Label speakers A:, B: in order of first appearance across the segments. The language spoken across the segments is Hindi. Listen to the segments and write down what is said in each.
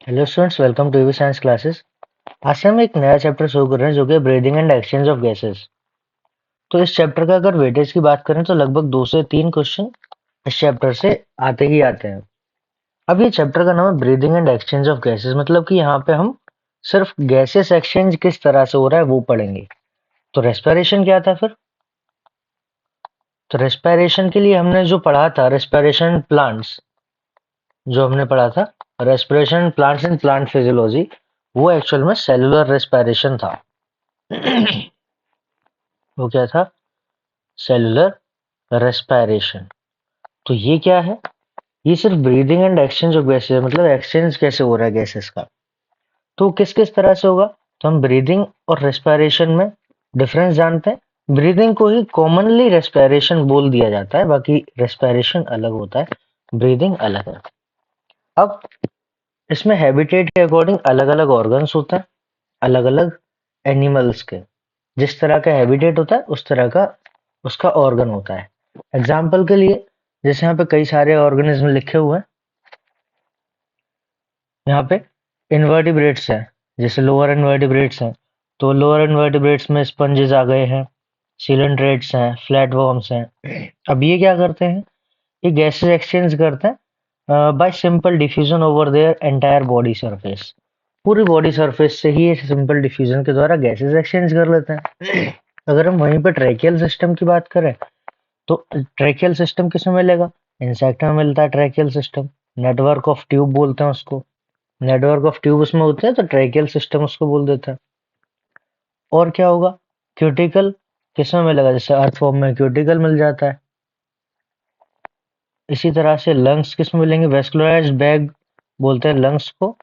A: Hello students, welcome to EV science classes. आज से हम एक नया चैप्टर शुरू कर रहे हैं जो कि breathing and exchange of gases. तो इस चैप्टर का अगर वेटेज की बात करें तो लगभग 2 से 3 क्वेश्चन इस चैप्टर से आते ही आते हैं। अब ये चैप्टर का नाम है breathing and exchange of gases, मतलब कि यहाँ पे हम सिर्फ गैसेस एक्सचेंज किस तरह से हो रहा है वो पढ़ेंगे। तो रेस्पिरेशन क्या था फिर? तो रेस्पिरेशन के लिए हमने जो पढ़ा था, रेस्पिरेशन प्लांट्स जो हमने पढ़ा था, respiration plants in plant physiology, वो एक्चुअल में सेलुलर रेस्पिरेशन था। वो क्या था? Cellular respiration. तो ये क्या है? ये सिर्फ breathing and exchange of gases है, मतलब एक्सचेंज कैसे हो रहा है गैसेस का। तो किस किस तरह से होगा? तो हम ब्रीदिंग और रेस्पिरेशन में डिफरेंस जानते हैं। ब्रीदिंग को ही कॉमनली रेस्पिरेशन बोल दिया जाता है, बाकी रेस्पिरेशन अलग होता है, ब्रीदिंग अलग है। अब इसमें हैबिटेट के अकॉर्डिंग अलग अलग ऑर्गन्स होते हैं, अलग अलग एनिमल्स के। जिस तरह का हैबिटेट होता है उस तरह का उसका ऑर्गन होता है। एग्जाम्पल के लिए, जैसे यहाँ पे कई सारे ऑर्गेनिज्म लिखे हुए हैं। यहाँ पे इनवर्टिब्रेट्स हैं, जैसे लोअर इनवर्टिब्रेट्स हैं, तो लोअर इनवर्टिब्रेट्स में स्पंजेस आ गए हैं, सिलेंट्रेट्स हैं, फ्लैटवर्म्स हैं। अब ये क्या करते हैं? ये गैसेस एक्सचेंज करते हैं bye simple diffusion over their entire body surface. पूरी बॉडी सरफेस से ही सिंपल डिफ्यूजन के द्वारा गैसेस एक्सचेंज कर लेते हैं। अगर हम वहीं पर ट्रैकियल सिस्टम की बात करें तो ट्रैकियल सिस्टम किसमें मिलेगा? इंसेक्ट में मिलता है tracheal system. Network of tube बोलते हैं उसको। नेटवर्क ऑफ ट्यूब उसमें होते हैं तो ट्रैकियल सिस्टम उसको बोल देता है। और क्या होगा? क्यूटिकल किसमें मिलेगा? जैसे अर्थवॉर्म में क्यूटिकल मिल जाता है। इसी तरह से लंग्स किसमें मिलेंगे? वेस्कुलराइज्ड बैग बोलते हैं लंग्स को,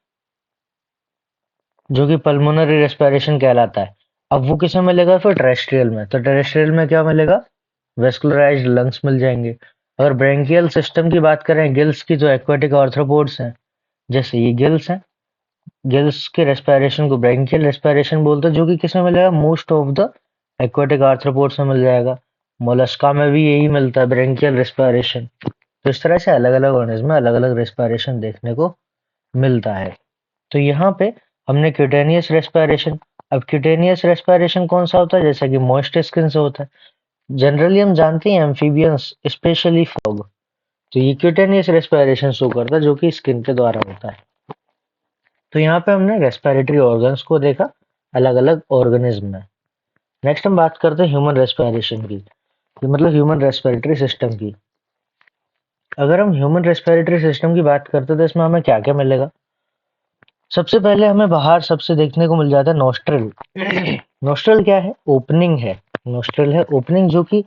A: जो कि पल्मोनरी रेस्पिरेशन कहलाता है। अब वो किसमें मिलेगा फिर? टेरेस्ट्रियल में। तो टेरेस्ट्रियल में क्या मिलेगा? वेस्कुलराइज्ड लंग्स मिल जाएंगे। अगर ब्रेंकियल सिस्टम की बात करें, गिल्स की, तो एक्वाटिक आर्थ्रोपोड्स हैं, जैसे ये गिल्स हैं। गिल्स के रेस्पिरेशन को ब्रेंकियल रेस्पिरेशन बोलते हैं, जो कि किसमें मिलेगा? Most of the aquatic arthropods में मिल जाएगा। मोलस्का में भी यही मिलता है, ब्रेंकियल रेस्पिरेशन। तो इस तरह से अलग अलग ऑर्गेनिज्म में अलग अलग रेस्पिरेशन देखने को मिलता है। तो यहाँ पे हमने क्यूटेनियस रेस्पिरेशन। अब क्यूटेनियस रेस्पिरेशन कौन सा होता है? जैसा कि मॉइस्ट स्किन से होता है। जनरली हम जानते हैं एम्फीबियंस, स्पेशली फ्रॉग, तो ये क्यूटेनियस रेस्पिरेशन शो करता है, जो कि स्किन के द्वारा होता है। तो यहाँ पे हमने रेस्पिरेटरी ऑर्गन्स को देखा अलग अलग ऑर्गेनिज्म में। नेक्स्ट हम बात करते हैं ह्यूमन रेस्पिरेशन की, मतलब ह्यूमन रेस्पिरेटरी सिस्टम की। अगर हम ह्यूमन रेस्पिरेटरी सिस्टम की बात करते हैं तो इसमें हमें क्या क्या मिलेगा? सबसे पहले हमें बाहर सबसे देखने को मिल जाता है नोस्ट्रिल। नोस्ट्रिल क्या है? ओपनिंग है। नोस्ट्रिल है ओपनिंग, जो कि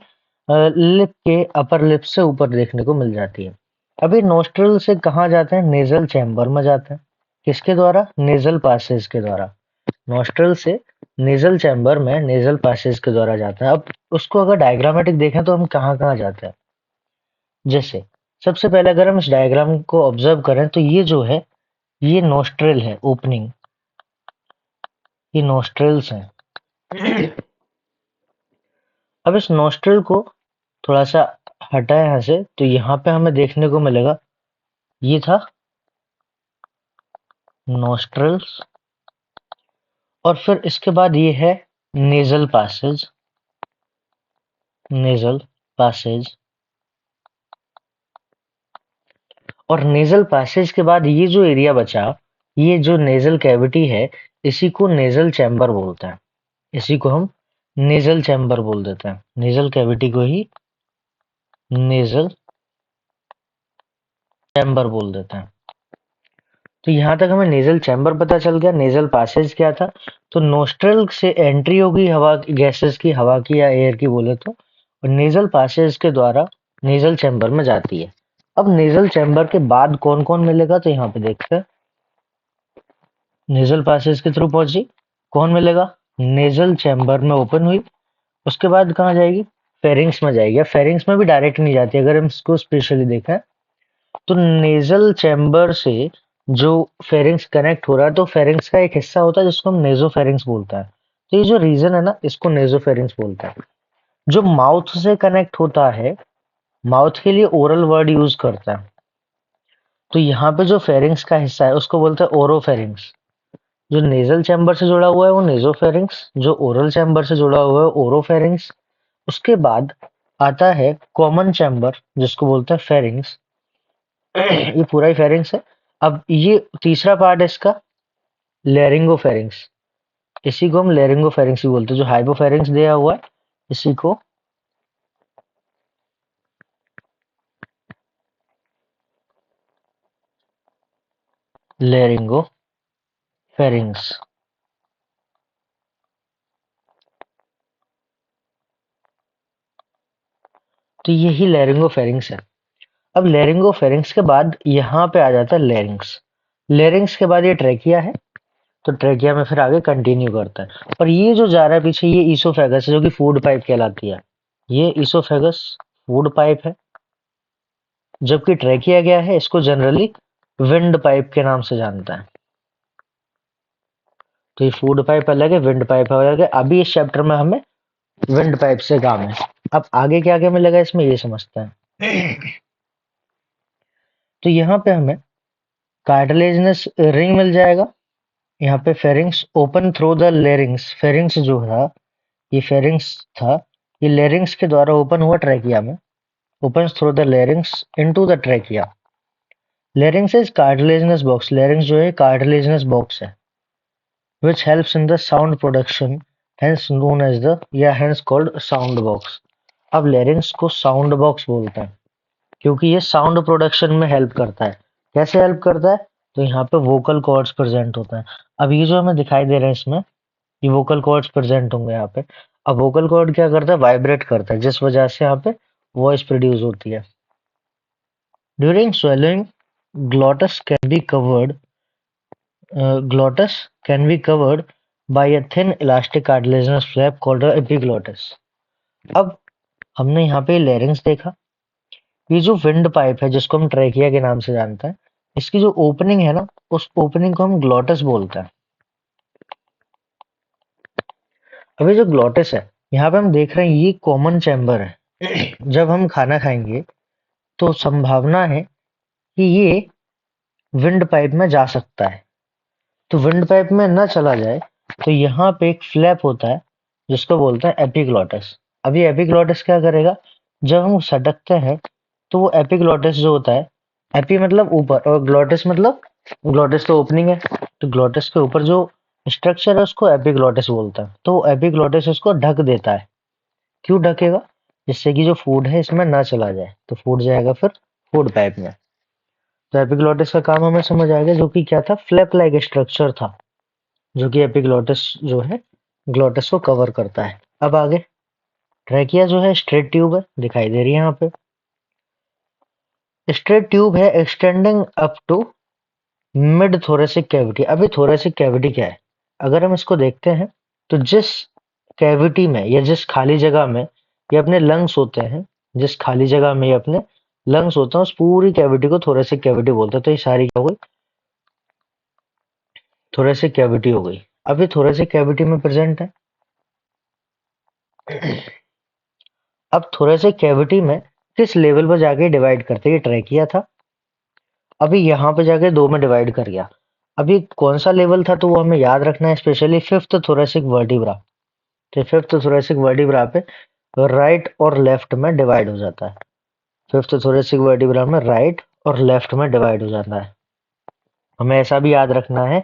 A: लिप के अपर लिप से ऊपर देखने को मिल जाती है। अभी नोस्ट्रिल से कहाँ जाते हैं? नेजल चैम्बर में जाते हैं। किसके द्वारा? नेजल पासेज के द्वारा। नोस्ट्रिल से नेजल चैम्बर में नेजल पासेज के द्वारा जाते हैं। अब उसको अगर डायग्रामेटिक देखें तो हम कहाँ कहाँ जाते हैं? जैसे सबसे पहले अगर हम इस डायग्राम को ऑब्जर्व करें तो ये जो है, ये नोस्ट्रिल है ओपनिंग, ये नोस्ट्रिल्स हैं। अब इस नोस्ट्रिल को थोड़ा सा हटाए यहाँ से, तो यहाँ पे हमें देखने को मिलेगा, ये था नोस्ट्रिल्स। और फिर इसके बाद ये है नेजल पासेज। Nasal passage. और नेजल पैसेज के बाद ये जो एरिया बचा, ये जो नेजल कैविटी है, इसी को नेजल चैम्बर बोलते हैं। इसी को हम नेजल चैम्बर बोल देते हैं। नेजल कैविटी को ही नेजल चैम्बर बोल देते हैं। तो यहाँ तक हमें नेजल चैम्बर पता चल गया। नेजल पैसेज क्या था? तो नोस्ट्रल से एंट्री होगी हवा गैसेस की, हवा की या एयर की बोले तो, और नेजल पैसेज के द्वारा नेजल चैम्बर में जाती है। अब नेजल चैम्बर के बाद कौन कौन मिलेगा? तो यहाँ पे देखते हैं। नेजल पैसेज के थ्रू पहुंची, कौन मिलेगा? नेजल चैम्बर में ओपन हुई, उसके बाद कहाँ जाएगी? फेरिंग्स में जाएगी। फेरिंग्स में भी डायरेक्ट नहीं जाती, अगर हम इसको स्पेशली देखें तो नेजल चैम्बर से जो फेरिंग्स कनेक्ट हो रहा है, तो फेरिंग्स का एक हिस्सा होता है जिसको हम नेजोफेरिंग्स बोलता है। तो ये जो रीजन है ना, इसको नेजोफेरिंग्स बोलता है। जो माउथ से कनेक्ट होता है, माउथ के लिए ओरल वर्ड यूज करता है, तो यहाँ पे जो फेरिंग्स का हिस्सा है उसको बोलते हैं ओरोफेरिंग्स। जो नेजल चैम्बर से जुड़ा हुआ है वो नेजोफेरिंग्स, जो ओरल चैम्बर से जुड़ा हुआ है ओरोफेरिंग्स। उसके बाद आता है कॉमन चैम्बर जिसको बोलते हैं फेरिंग्स। ये पूरा ही फेरिंग्स है। अब ये तीसरा पार्ट है इसका, लेरिंगोफेरिंग्स। इसी को हम लेरिंगोफेरिंग्स भी बोलते हैं। जो हाइपोफेरिंग्स दिया हुआ है इसी को लेरिंगोफेरिंग्स। तो यही लेरिंगोफेरिंग्स है। अब लेरिंगोफेरिंग्स के बाद यहाँ पे आ जाता है लेरिंग्स। लेरिंग्स के बाद ये ट्रेकिया है। तो ट्रेकिया में फिर आगे कंटिन्यू करता है। और ये जो जा रहा है पीछे, ये ईसोफेगस है जो कि फूड पाइप कहलाती है। ये ईसोफेगस फूड पाइप है, जबकि ट्रेकिया क्या है, इसको जनरली विंड पाइप के नाम से जानता है। तो ये फूड पाइप अलग है, विंड पाइप अलग है। अभी इस चैप्टर में हमें विंड पाइप से काम है। अब आगे क्या क्या मिलेगा इसमें ये समझते हैं। तो यहाँ पे हमें कार्टिलेजिनस रिंग मिल जाएगा। यहाँ पे pharynx open through the larynx. Pharynx जो था, ये फेरिंग्स था, ये लेरिंग्स के द्वारा ओपन हुआ ट्रैकिया में। opens through the larynx into the trachea. Larynx is cartilaginous box. Larynx जो है cartilaginous box है, which helps in the sound production, hence known as the या hence called sound box. अब larynx को sound box बोलते हैं क्योंकि ये साउंड प्रोडक्शन में हेल्प करता है। कैसे हेल्प करता है? तो यहाँ पे वोकल कॉर्ड्स प्रेजेंट होते हैं। अब ये जो हमें दिखाई दे रहे हैं इसमें, ये वोकल कॉर्ड्स प्रेजेंट होंगे यहाँ पे। अब वोकल कॉर्ड क्या करता है? वाइब्रेट करता है, जिस वजह से यहाँ पे वॉइस प्रोड्यूस होती है। During swallowing, glottis can be covered glottis can be covered by a thin elastic cartilaginous flap called a epiglottis. अब हमने यहाँ पे लेरिंग्स देखा। ये जो विंड पाइप है जिसको हम ट्रेकिया के नाम से जानते हैं, इसकी जो ओपनिंग है ना, उस ओपनिंग को हम ग्लॉटिस बोलते हैं। अभी जो ग्लॉटिस है, यहाँ पे हम देख रहे हैं ये कॉमन चैम्बर है। जब हम खाना खाएंगे तो संभावना है कि ये विंड पाइप में जा सकता है। तो विंड पाइप में ना चला जाए तो यहाँ पे एक फ्लैप होता है जिसको बोलते हैं एपिग्लॉटिस। अब ये एपिग्लॉटिस क्या करेगा? जब हम सटकते हैं तो वो एपिग्लॉटिस जो होता है, एपी मतलब ऊपर और ग्लॉटिस मतलब, ग्लॉटिस तो ओपनिंग है, तो ग्लॉटिस के ऊपर जो स्ट्रक्चर है उसको एपिग्लॉटिस बोलता है। तो एपिग्लॉटिस उसको ढक देता है। क्यों ढकेगा? जिससे कि जो फूड है इसमें ना चला जाए, तो फूड जाएगा फिर फूड पाइप में। तो एपिग्लॉटिस का काम हमें समझ आएगा, जो कि क्या था, फ्लैप लाइक स्ट्रक्चर था जो कि एपिग्लॉटिस जो है ग्लॉटिस को कवर करता है। अब आगे ट्रैकिया जो है स्ट्रेट ट्यूब है, दिखाई दे रही है यहाँ पे। स्ट्रेट ट्यूब है extending up to mid thoracic cavity. अभी थोरेसिक कैविटी क्या है? अगर हम इसको देखते हैं तो जिस कैविटी में या जिस खाली जगह में ये अपने लंग्स होते हैं, जिस खाली जगह में ये अपने लंग्स होते हैं, उस पूरी कैविटी को थोरेसिक कैविटी बोलते हैं। तो ये सारी क्या हो गई? थोरेसिक कैविटी हो गई। अभी थोरेसिक कैविटी में प्रेजेंट है। अब थोरेसिक कैविटी में किस लेवल पर जाके डिवाइड करते हैं? ये ट्रैकिया था, अभी यहाँ पे जाके दो में डिवाइड कर गया। अभी कौन सा लेवल था तो वो हमें याद रखना है, स्पेशली फिफ्थ थोरेसिक वर्टिब्रा। तो फिफ्थ थोरेसिक वर्टिब्रा पे राइट और लेफ्ट में डिवाइड हो जाता है। फिफ्थ थोरेसिक वर्टिब्रा में राइट और लेफ्ट में डिवाइड हो जाता है। हमें ऐसा भी याद रखना है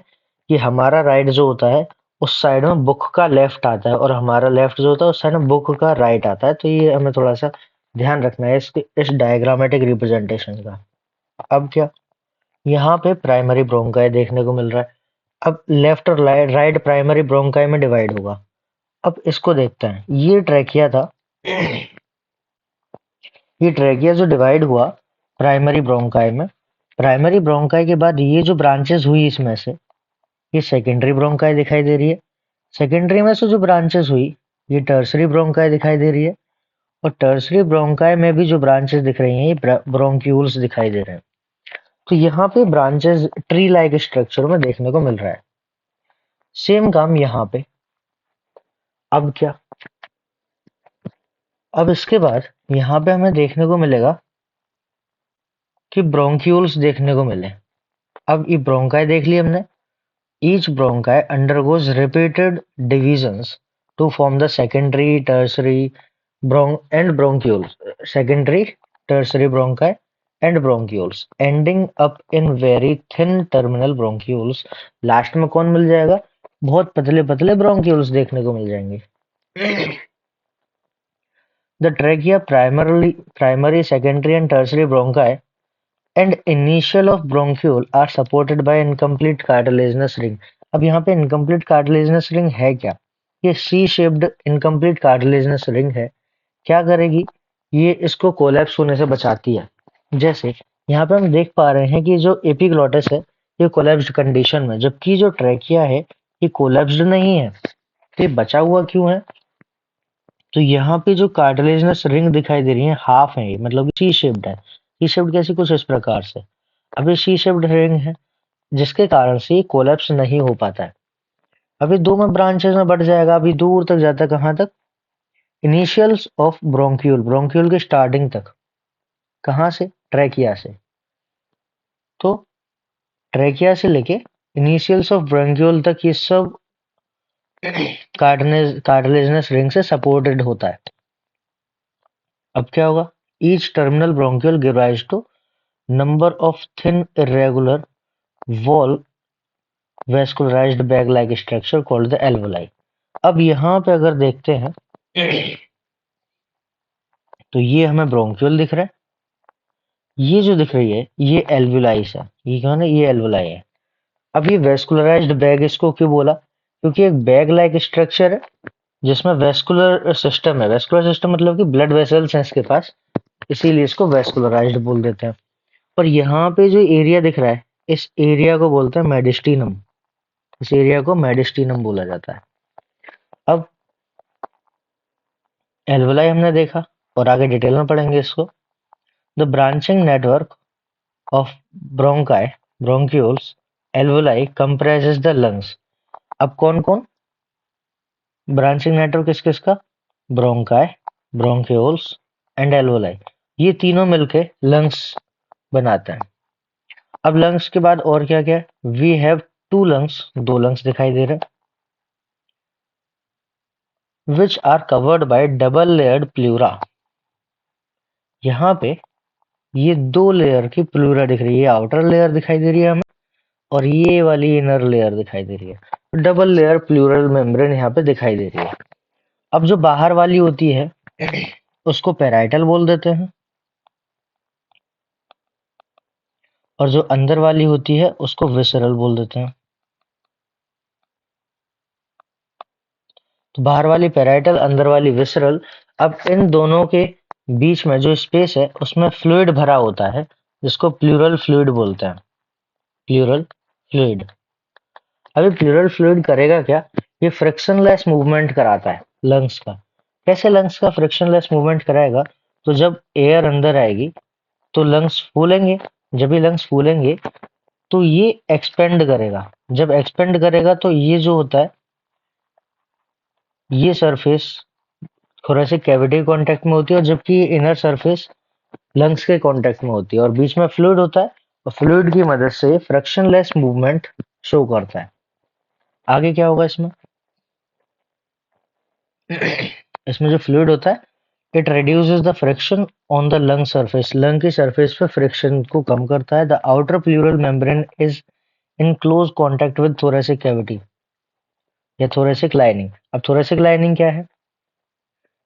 A: कि हमारा राइट जो होता है उस साइड में बुक का लेफ्ट आता है, और हमारा लेफ्ट जो होता है उस साइड में बुक का राइट आता है। तो ये हमें थोड़ा सा ध्यान रखना है इस डायग्रामेटिक रिप्रेजेंटेशन का। अब क्या, यहाँ पे प्राइमरी ब्रोंकाई देखने को मिल रहा है। अब लेफ्ट और राइट प्राइमरी ब्रोंकाई में डिवाइड होगा। अब इसको देखते हैं। ये ट्रैकिया था, ये ट्रैकिया जो डिवाइड हुआ प्राइमरी ब्रोंकाई में, प्राइमरी ब्रोंकाई के बाद ये जो ब्रांचेस हुई इसमें से, ये सेकेंडरी ब्रोंकाई दिखाई दे रही है। सेकेंडरी में से जो ब्रांचेस हुई ये टर्सरी ब्रोंकाई दिखाई दे रही है। और टर्सरी ब्रोंकाई में भी जो ब्रांचेस दिख रही हैं ये ब्रोंक्यूल्स दिखाई दे रहे हैं। तो यहाँ पे ब्रांचेस ट्री लाइक स्ट्रक्चर में देखने को मिल रहा है। सेम काम यहाँ पे। अब क्या, अब इसके बाद यहाँ पे हमें देखने को मिलेगा कि ब्रोंक्यूल्स देखने को मिले। अब ये ब्रोंकाई देख ली हमने। Each bronchi undergoes repeated divisions to form the secondary, tertiary and bronchioles. Secondary, tertiary bronchi and bronchioles, ending up in very thin terminal bronchioles. Last में कौन मिल जाएगा? बहुत पतले पतले bronchioles देखने को मिल जाएंगे। The trachea, primary, secondary and tertiary bronchi and initial of bronchiole are supported by incomplete cartilaginous ring. अब यहाँ पे incomplete cartilaginous ring है क्या? ये C shaped incomplete cartilaginous ring है। क्या करेगी? ये इसको कोलैप्स होने से बचाती है। जैसे यहाँ पे हम देख पा रहे हैं कि जो एपिग्लॉटिस है ये कोलैप्स्ड कंडीशन में, जबकि जो ट्रैकिया है ये कोलैप्स्ड नहीं है। तो ये बचा हुआ क्यों है? तो यहाँ पे जो कार्टिलेजिनस रिंग दिखाई दे रही है हाफ है, ये मतलब सी शेप्ड है। सी शेप्ड कैसी? कुछ इस प्रकार से। अब ये सी शेप्ड रिंग है जिसके कारण से ये कोलैप्स नहीं हो पाता है। अभी दो में ब्रांचेस में बढ़ जाएगा, अभी दूर तक जाता है। कहाँ तक? इनिशियल्स ऑफ ब्रोंक्यूल, ब्रोंक्यूल के स्टार्टिंग तक। कहाँ से? ट्रैकिया से। तो ट्रैकिया से लेके इनिशियल्स ऑफ ब्रोंक्यूल तक ये सब कार्टिलेजिनस रिंग से सपोर्टेड होता है। अब क्या होगा? Each terminal bronchiole give rise to number of thin irregular wall vascularized bag like structure called the alveoli. अब यहाँ पे अगर देखते हैं तो ये हमें ब्रोंक्यूल दिख रहा है, ये जो दिख रही है ये एल्वुलाइस है। ये कौन है? ये एल्वुलाई है। अब ये वेस्कुलराइज्ड बैग इसको क्यों बोला? क्योंकि एक बैग लाइक स्ट्रक्चर है जिसमें वेस्कुलर सिस्टम है। वेस्कुलर सिस्टम मतलब कि ब्लड वेसल्स हैं इसके पास, इसीलिए इसको वेस्कुलराइज्ड बोल देते हैं। और यहाँ पे जो एरिया दिख रहा है इस एरिया को बोलते हैं मेडिस्टीनम। इस एरिया को मेडिस्टीनम बोला जाता है। अब एल्वुलाई हमने देखा और आगे डिटेल में पढ़ेंगे इसको। The branching network of bronchi, bronchioles, alveoli comprises the lungs. अब कौन कौन? ब्रांचिंग नेटवर्क किस किस का? Bronchi, bronchioles and alveoli. ये तीनों मिलके लंग्स बनाते हैं। अब लंग्स के बाद और क्या क्या है? वी हैव टू लंग्स, दो लंग्स दिखाई दे रहे हैं, which are covered by double layered pleura। यहाँ पे ये दो लेयर की प्लूरा दिख रही है। आउटर लेयर दिखाई दे रही है हमें और ये वाली इनर लेयर दिखाई दे रही है। डबल लेयर प्लूरल मेम्ब्रेन यहाँ पे दिखाई दे रही है। अब जो बाहर वाली होती है उसको पेराइटल बोल देते हैं और जो अंदर वाली होती है उसको विसरल बोल देते हैं। तो बाहर वाली पेराइटल, अंदर वाली विसरल। अब इन दोनों के बीच में जो स्पेस है उसमें फ्लूइड भरा होता है जिसको प्लूरल फ्लूइड बोलते हैं। Pleural fluid. अभी प्लूरल फ्लूइड करेगा क्या? ये फ्रिक्शनलेस मूवमेंट कराता है लंग्स का। कैसे लंग्स का फ्रिक्शनलेस मूवमेंट कराएगा? तो जब एयर अंदर आएगी तो लंग्स फूलेंगे। जब ये लंग्स फूलेंगे तो ये एक्सपेंड करेगा। जब एक्सपेंड करेगा तो ये जो होता है ये सरफेस थोरेसिक कैविटी कांटेक्ट में होती है, और जबकि इनर सरफेस लंग्स के कांटेक्ट में होती है और बीच में फ्लूइड होता है और फ्लूइड की मदद से फ्रिक्शनलेस मूवमेंट शो करता है। आगे क्या होगा इसमें? इसमें जो फ्लूइड होता है it reduces the friction on the lung surface. Lung की सरफेस पे फ्रिक्शन को कम करता है। The outer pleural membrane is in close contact with thoracic cavity या थोरेसिक लाइनिंग। अब थोरेसिक लाइनिंग क्या है?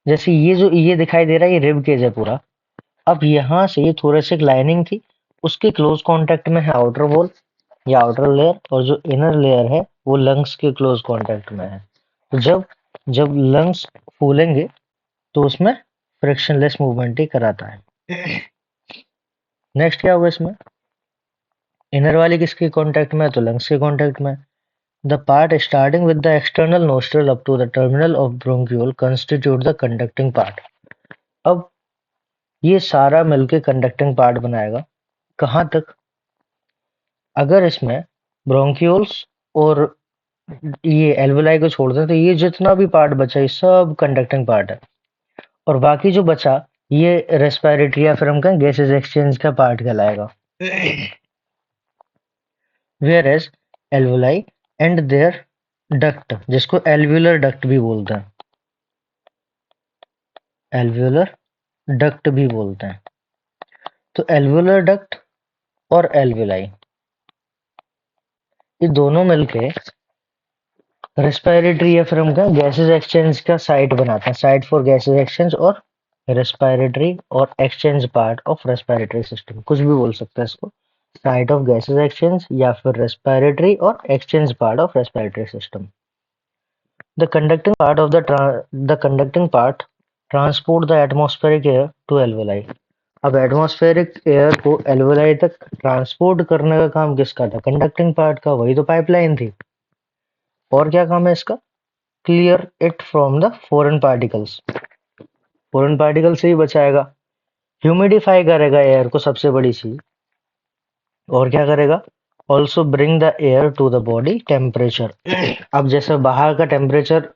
A: जैसे ये जो ये दिखाई दे रहा है ये रिब केज है पूरा। अब यहाँ से ये थोरेसिक लाइनिंग थी, उसके क्लोज कांटेक्ट में है आउटर वॉल या आउटर लेयर, और जो इनर लेयर है वो लंग्स के क्लोज कांटेक्ट में है। तो जब जब लंग्स फूलेंगे तो उसमें फ्रिक्शनलेस मूवमेंट ही कराता है। नेक्स्ट क्या होगा इसमें? इनर वाली किसके कांटेक्ट में है? तो लंग्स के कांटेक्ट में। The part starting with the external nostril up to the terminal of bronchiole constitute the conducting part. अब ये सारा मिलके कंडक्टिंग पार्ट बनाएगा। कहाँ तक? अगर इसमें ब्रोंक्यूल्स और ये एल्वुलाई को छोड़ दें तो ये जितना भी पार्ट बचा ये सब कंडक्टिंग पार्ट है, और बाकी जो बचा ये रेस्पिरेटरी या फिर हम कहें गैसेस एक्सचेंज का पार्ट कहलाएगा। Whereas alveoli and their duct, जिसको एल्व्यूलर डक्ट भी बोलते हैं, एल्व्यूलर डक्ट भी बोलते हैं। तो एल्वुलर डक्ट और एल्वुलाई ये दोनों मिलके रेस्पिरेटरी या फिर हम कहें गैसेस एक्सचेंज का साइट बनाते हैं, साइट फॉर गैसेस एक्सचेंज और रेस्पिरेटरी और exchange part of respiratory system, कुछ भी बोल सकते हैं इसको, साइट ऑफ गैसेस एक्सचेंज या फिर रेस्पिरेटरी और exchange part of respiratory system. The conducting part transport the atmospheric air to alveoli. अब एटमॉस्फेरिक एयर को एल्वुलाई तक ट्रांसपोर्ट करने का काम किसका था? कंडक्टिंग पार्ट का, वही तो पाइपलाइन थी। और क्या काम है इसका? Clear it from the foreign particles, foreign particle से ही बचाएगा, ह्यूमिडिफाई करेगा एयर को, सबसे बड़ी चीज। और क्या करेगा? Also bring the air to the body temperature. अब जैसे बाहर का टेम्परेचर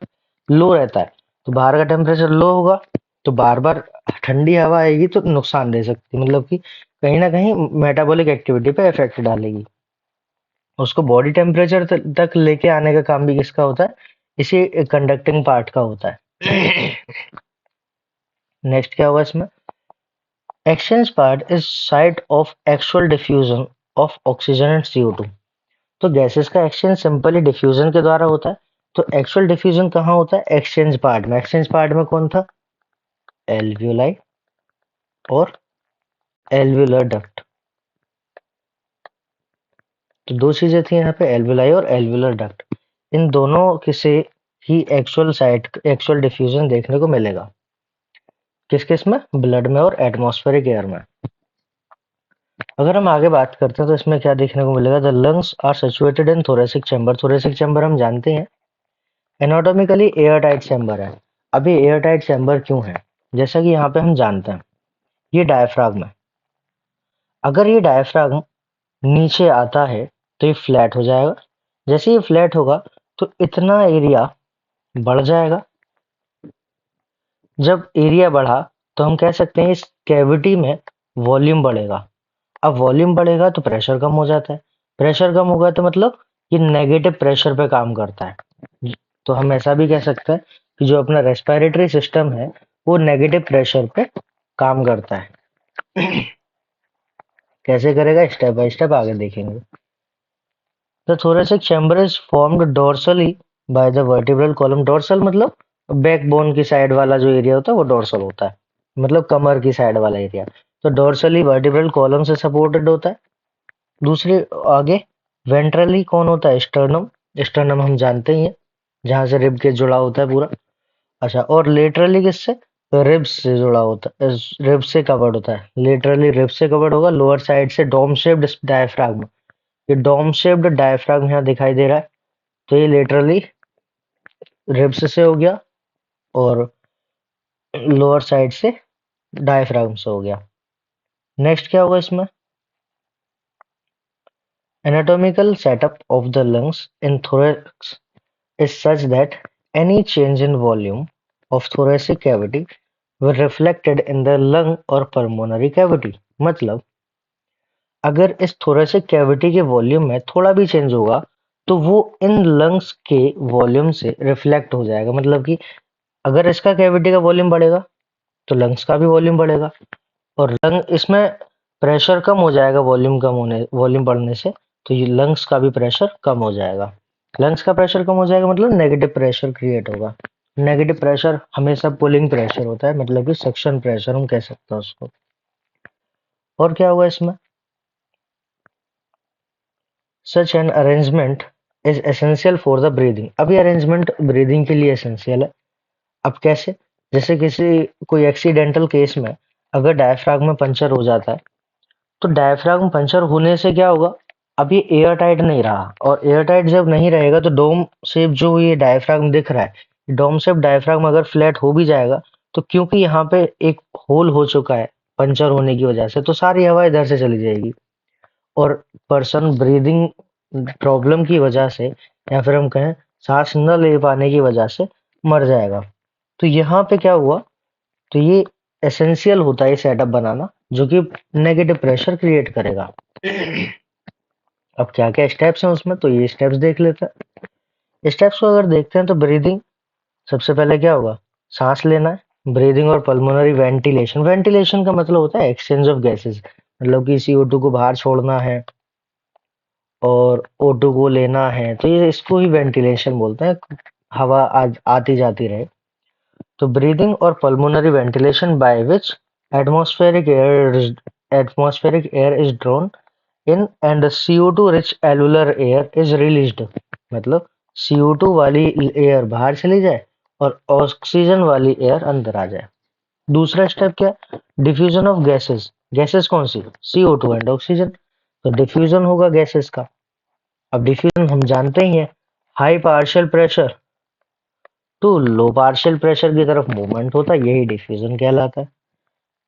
A: लो रहता है, तो बाहर का टेम्परेचर लो होगा तो बार बार ठंडी हवा आएगी तो नुकसान दे सकती है, मतलब कि कहीं ना कहीं मेटाबॉलिक एक्टिविटी पे इफेक्ट डालेगी। उसको बॉडी टेम्परेचर तक लेके आने का काम भी किसका होता है? इसी कंडक्टिंग पार्ट का होता है। नेक्स्ट क्या हुआ इसमें? Exchange part is site of actual diffusion of oxygen and CO2। तो गैसेस का एक्सचेंज सिंपली डिफ्यूजन के द्वारा होता है। तो एक्चुअल डिफ्यूजन कहाँ होता है? एक्सचेंज पार्ट में। एक्सचेंज पार्ट में कौन था? एल्वियोलाई और एल्वियोलर डक्ट। तो दो चीजें थी यहाँ पे, एल्वियोलाई और एल्वियोलर डक्ट। इन दोनों के से ही एक्चुअल डिफ्यूजन देखने को मिलेगा। किस किस में? ब्लड में और एटमॉस्फेरिक एयर में। अगर हम आगे बात करते हैं तो इसमें क्या देखने को मिलेगा? The lungs are situated in thoracic chamber. Thoracic chamber हम जानते हैं एनाटॉमिकली एयर टाइट चैम्बर है। अब ये एयर टाइट चैम्बर क्यों है? जैसा कि यहाँ पे हम जानते हैं ये डायफ्रागम है। अगर ये डायफ्रागम नीचे आता है तो ये फ्लैट हो जाएगा। जैसे ये फ्लैट होगा तो इतना एरिया बढ़ जाएगा। जब एरिया बढ़ा तो हम कह सकते हैं इस कैविटी में वॉल्यूम बढ़ेगा। अब वॉल्यूम बढ़ेगा तो प्रेशर कम हो जाता है। प्रेशर कम होगा तो मतलब ये नेगेटिव प्रेशर पे काम करता है। तो हम ऐसा भी कह सकते हैं कि जो अपना रेस्पिरेटरी सिस्टम है वो नेगेटिव प्रेशर पे काम करता है। कैसे करेगा? स्टेप बाय स्टेप आगे देखेंगे। The thoracic chamber is formed dorsally by the vertebral column। Dorsal मतलब बैकबोन की साइड वाला जो एरिया होता है वो डोर्सल होता है, मतलब कमर की साइड वाला एरिया। तो डोर्सली वर्टिब्रल कॉलम से सपोर्टेड होता है। दूसरे आगे वेंट्रली कौन होता है? स्टर्नम। स्टर्नम हम जानते ही हैं, जहां से रिब के जुड़ा होता है पूरा। अच्छा, और लेटरली किससे? रिब्स से जुड़ा होता है, रिब से कवर्ड होता है। लेटरली रिब से कवर्ड होगा। लोअर साइड से डोम शेप्ड डायफ्रागम। ये डोम शेप्ड डायफ्रागम यहाँ दिखाई दे रहा है, तो ये लेटरली रिब्स से हो गया और लोअर साइड से डायफ्रागम से हो गया। नेक्स्ट क्या होगा इसमें? Anatomical setup of the lungs in thorax is such that any change in volume of thoracic cavity will reflected in the lung or pulmonary cavity। मतलब अगर इस thoracic cavity के वॉल्यूम में थोड़ा भी चेंज होगा तो वो इन लंग्स के वॉल्यूम से रिफ्लेक्ट हो जाएगा। मतलब कि अगर इसका कैविटी का वॉल्यूम बढ़ेगा तो लंग्स का भी वॉल्यूम बढ़ेगा, और लंग इसमें प्रेशर कम हो जाएगा वॉल्यूम बढ़ने से, तो ये लंग्स का भी प्रेशर कम हो जाएगा। लंग्स का प्रेशर कम हो जाएगा मतलब नेगेटिव प्रेशर क्रिएट होगा। नेगेटिव प्रेशर हमेशा पुलिंग प्रेशर होता है, मतलब कि सक्शन प्रेशर हम कह सकते हैं उसको। और क्या होगा इसमें? Such an arrangement is essential for the breathing. अब ये अरेंजमेंट ब्रीदिंग के लिए एसेंशियल है। अब कैसे? जैसे कोई एक्सीडेंटल केस में अगर डायफ्रागम में पंचर हो जाता है तो डायफ्रागम पंचर होने से क्या होगा? अब ये एयर टाइट नहीं रहा, और एयर टाइट जब नहीं रहेगा तो डोम शेप जो ये डायफ्रागम दिख रहा है, डोम शेप डायफ्रागम अगर फ्लैट हो भी जाएगा तो क्योंकि यहाँ पे एक होल हो चुका है पंचर होने की वजह से, तो सारी हवा इधर से चली जाएगी और पर्सन ब्रीदिंग प्रॉब्लम की वजह से या फिर हम कहें सांस न ले पाने की वजह से मर जाएगा। तो यहाँ पे क्या हुआ? तो ये एसेंशियल होता है ये सेटअप बनाना, जो कि नेगेटिव प्रेशर क्रिएट करेगा। अब क्या क्या स्टेप्स हैं उसमें, तो ये स्टेप्स देख लेते हैं। स्टेप्स को अगर देखते हैं तो ब्रीदिंग, सबसे पहले क्या होगा, सांस लेना है। ब्रीदिंग और पल्मोनरी वेंटिलेशन, वेंटिलेशन का मतलब होता है एक्सचेंज ऑफ गैसेस, मतलब कि CO2 को बाहर छोड़ना है और O2 को लेना है, तो ये इसको ही वेंटिलेशन बोलते हैं, हवा आती जाती रहे। तो ब्रीदिंग और pulmonary ventilation by which atmospheric air atmospheric air is drawn in and the CO2 rich alveolar air is released, मतलब CO2 वाली एयर बाहर चली जाए और ऑक्सीजन वाली एयर अंदर आ जाए। दूसरा स्टेप क्या, डिफ्यूजन ऑफ गैसेस, गैसेस कौन सी, CO2 एंड ऑक्सीजन, तो डिफ्यूजन होगा गैसेस का। अब डिफ्यूजन हम जानते ही हैं, high partial pressure to low partial pressure की तरफ मूवमेंट होता है, यही डिफ्यूजन कहलाता है।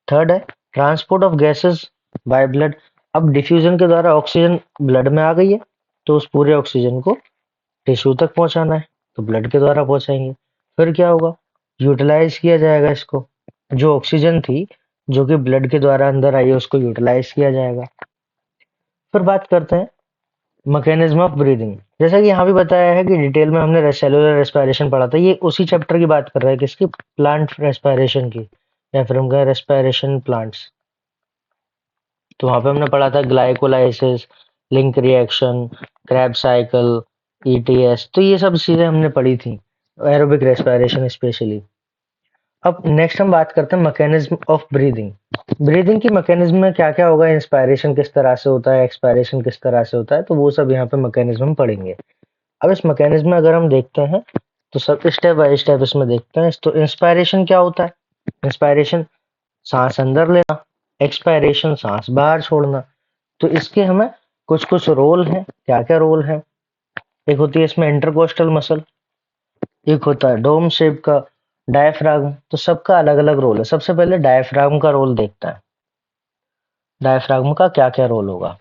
A: थर्ड है transport of gases by blood, अब डिफ्यूजन के द्वारा ऑक्सीजन ब्लड में आ गई है, तो उस पूरे ऑक्सीजन को टिश्यू तक पहुंचाना है, तो ब्लड के द्वारा पहुंचाएंगे। फिर क्या होगा, यूटिलाइज किया जाएगा इसको, जो ऑक्सीजन थी जो कि ब्लड के द्वारा अंदर आई है उसको यूटिलाइज किया जाएगा। फिर बात करते हैं मैकेनिज्म ऑफ ब्रीदिंग, जैसा कि यहाँ भी बताया है कि डिटेल में हमने सेलुलर रेस्पिरेशन पढ़ा था, ये उसी चैप्टर की बात कर रहा है, किसकी, प्लांट रेस्पिरेशन की, या फिर हम कहें रेस्पिरेशन प्लांट्स। तो वहां पे हमने पढ़ा था glycolysis, link reaction, Krebs cycle, ETS, तो ये सब चीजें हमने पढ़ी थी, एरोबिक रेस्पिरेशन स्पेशली। अब नेक्स्ट हम बात करते हैं मैकेनिज्म ऑफ ब्रीदिंग। ब्रीदिंग की मैकेनिज्म में क्या क्या होगा, इंस्पायरेशन किस तरह से होता है, एक्सपायरेशन किस तरह से होता है, तो वो सब यहाँ पे मैकेनिज्म हम पढ़ेंगे। अब इस मैकेनिज्म में अगर हम देखते हैं तो सब स्टेप बाय स्टेप इसमें देखते हैं। तो इंस्पायरेशन क्या होता है, इंस्पायरेशन सांस अंदर लेना, एक्सपायरेशन सांस बाहर छोड़ना। तो इसके हमें कुछ कुछ रोल हैं, क्या क्या रोल है, एक होती है इसमें इंटरकोस्टल मसल, एक होता है डोम शेप का डायफ्रागम, तो सबका अलग अलग रोल है। सबसे पहले डायफ्रागम का रोल देखते हैं, डायफ्रागम का क्या क्या रोल होगा।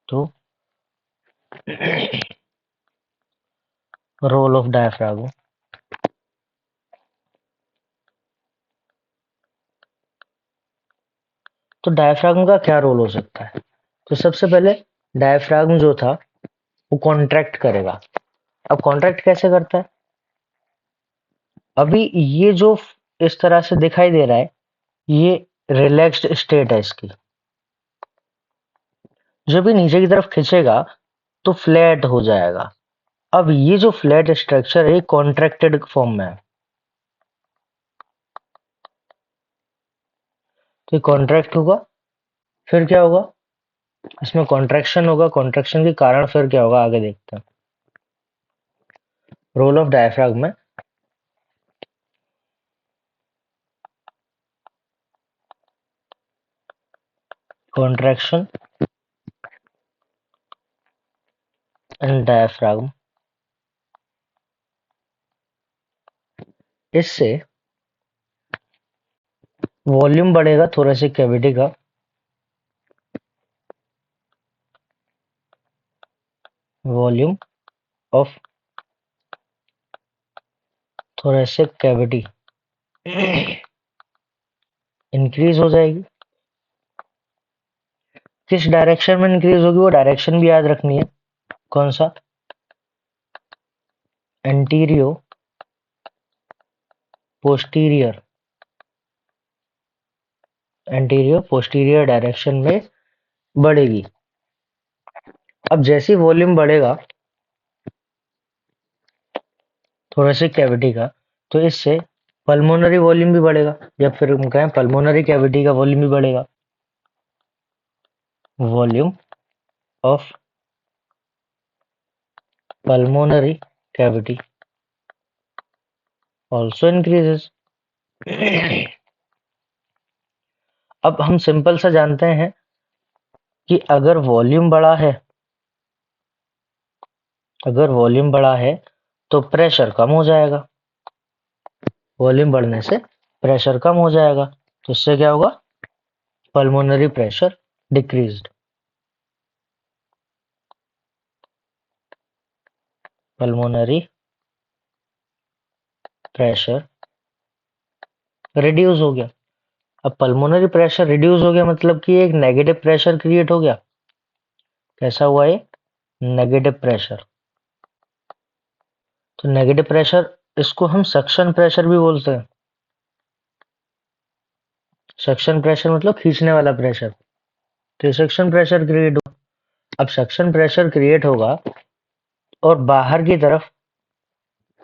A: तो रोल ऑफ डायफ्रागम, तो डायफ्रागम का क्या रोल हो सकता है, तो सबसे पहले डायफ्रागम जो था वो कॉन्ट्रैक्ट करेगा। अब कॉन्ट्रैक्ट कैसे करता है, अभी ये जो इस तरह से दिखाई दे रहा है, ये रिलैक्स्ड स्टेट है इसकी, जब भी नीचे की तरफ खींचेगा तो फ्लैट हो जाएगा। अब ये जो फ्लैट स्ट्रक्चर है कॉन्ट्रैक्टेड फॉर्म में है, तो ये कॉन्ट्रैक्ट होगा। फिर क्या होगा, इसमें कॉन्ट्रैक्शन होगा, कॉन्ट्रैक्शन के कारण फिर क्या होगा आगे देखते हैं। रोल ऑफ डायफ्रागम में कॉन्ट्रैक्शन एंड डायफ्रागम, इससे वॉल्यूम बढ़ेगा थोरेसिक कैविटी का, volume of thoracic cavity increase हो जाएगी। किस डायरेक्शन में इंक्रीज होगी, वो डायरेक्शन भी याद रखनी है, कौन सा, एंटीरियो पोस्टीरियर, एंटीरियो पोस्टीरियर डायरेक्शन में बढ़ेगी। अब जैसे ही वॉल्यूम बढ़ेगा थोरेसिक कैविटी का, तो इससे पल्मोनरी वॉल्यूम भी बढ़ेगा, या फिर हम कहें पल्मोनरी कैविटी का वॉल्यूम भी बढ़ेगा, volume of pulmonary cavity also increases. अब हम सिंपल सा जानते हैं कि अगर वॉल्यूम बड़ा है तो प्रेशर कम हो जाएगा, वॉल्यूम बढ़ने से प्रेशर कम हो जाएगा, तो इससे क्या होगा, pulmonary pressure decreased, pulmonary pressure reduce हो गया। अब पल्मोनरी प्रेशर रिड्यूस हो गया मतलब कि एक नेगेटिव प्रेशर क्रिएट हो गया। कैसा हुआ ये? Negative pressure. तो नेगेटिव प्रेशर, इसको हम सक्शन प्रेशर भी बोलते हैं। सक्शन प्रेशर मतलब खींचने वाला प्रेशर। तो सक्शन प्रेशर क्रिएट हो। अब सक्शन प्रेशर क्रिएट होगा और बाहर की तरफ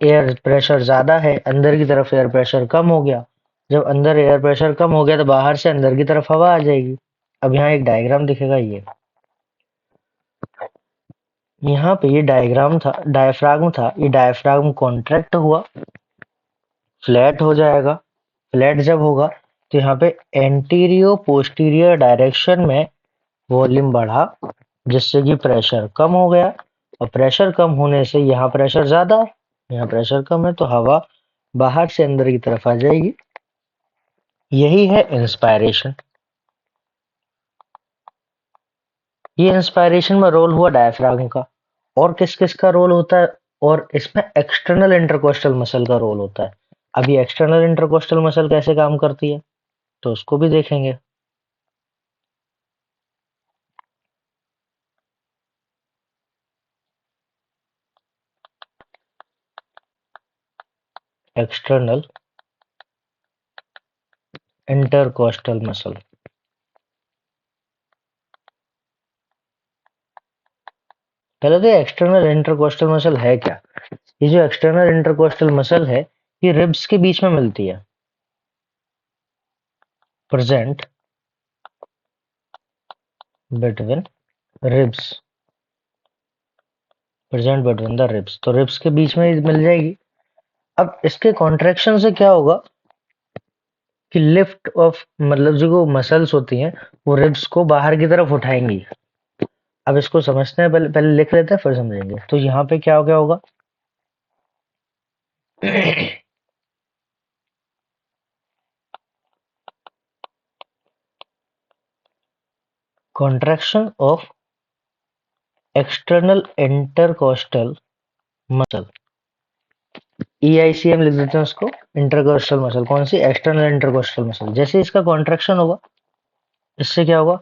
A: एयर प्रेशर ज्यादा है, अंदर की तरफ एयर प्रेशर कम हो गया। जब अंदर एयर प्रेशर कम हो गया तो बाहर से अंदर की तरफ हवा आ जाएगी। अब यहाँ एक डायग्राम दिखेगा, ये यहाँ पे ये डायग्राम था, डायफ्रागम था। ये डायफ्रागम कॉन्ट्रैक्ट हुआ, फ्लैट हो जाएगा। फ्लैट जब होगा तो यहाँ पे एंटीरियो पोस्टीरियर डायरेक्शन में वॉल्यूम बढ़ा, जिससे कि प्रेशर कम हो गया। और प्रेशर कम होने से यहाँ प्रेशर ज्यादा है, यहाँ प्रेशर कम है, तो हवा बाहर से अंदर की तरफ आ जाएगी। यही है इंस्पायरेशन। ये इंस्पायरेशन में रोल हुआ डायफ्रागम का। और किस किस का रोल होता है? और इसमें एक्सटर्नल इंटरकोस्टल मसल का रोल होता है। अब ये एक्सटर्नल इंटरकोस्टल मसल कैसे काम करती है तो उसको भी देखेंगे। External intercostal muscle. पहले तो एक्सटर्नल इंटरकोस्टल मसल है क्या? ये जो एक्सटर्नल इंटरकोस्टल मसल है, ये रिब्स के बीच में मिलती है। Present between ribs, present between the ribs, तो रिब्स के बीच में मिल जाएगी। अब इसके कॉन्ट्रैक्शन से क्या होगा कि लिफ्ट ऑफ, मतलब जो मसल्स होती हैं वो रिब्स को बाहर की तरफ उठाएंगी। अब इसको समझते हैं, पहले पहले लिख लेते हैं फिर समझेंगे। तो यहाँ पे क्या हो गया होगा contraction of external intercostal muscle, EICM लिख देते हैं उसको। इंटरकोस्टल मसल कौन सी? External intercostal muscle. जैसे इसका कॉन्ट्रैक्शन होगा, इससे क्या होगा?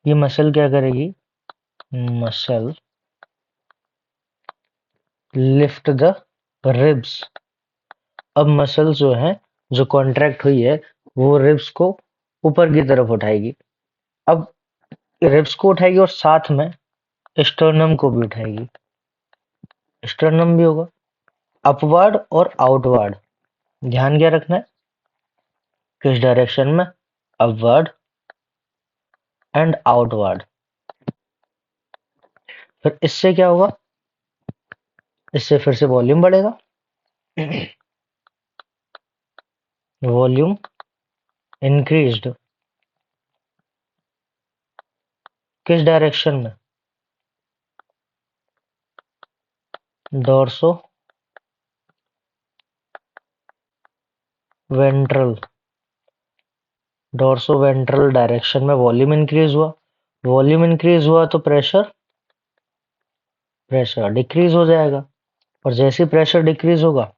A: ये मसल क्या करेगी? Muscle lift the ribs. अब मसल जो है, जो कॉन्ट्रैक्ट हुई है, वो रिब्स को ऊपर की तरफ उठाएगी। अब रिब्स को उठाएगी और साथ में स्टर्नम को भी उठाएगी। स्टर्नम भी होगा अपवर्ड और आउटवर्ड। ध्यान क्या रखना है? किस डायरेक्शन में? Upward and outward. फिर इससे क्या होगा? इससे फिर से वॉल्यूम बढ़ेगा। वॉल्यूम इंक्रीज्ड किस डायरेक्शन में? Dorso ventral, dorso ventral direction में वॉल्यूम इंक्रीज हुआ। वॉल्यूम इंक्रीज हुआ तो प्रेशर, प्रेशर डिक्रीज हो जाएगा। और जैसे प्रेशर डिक्रीज होगा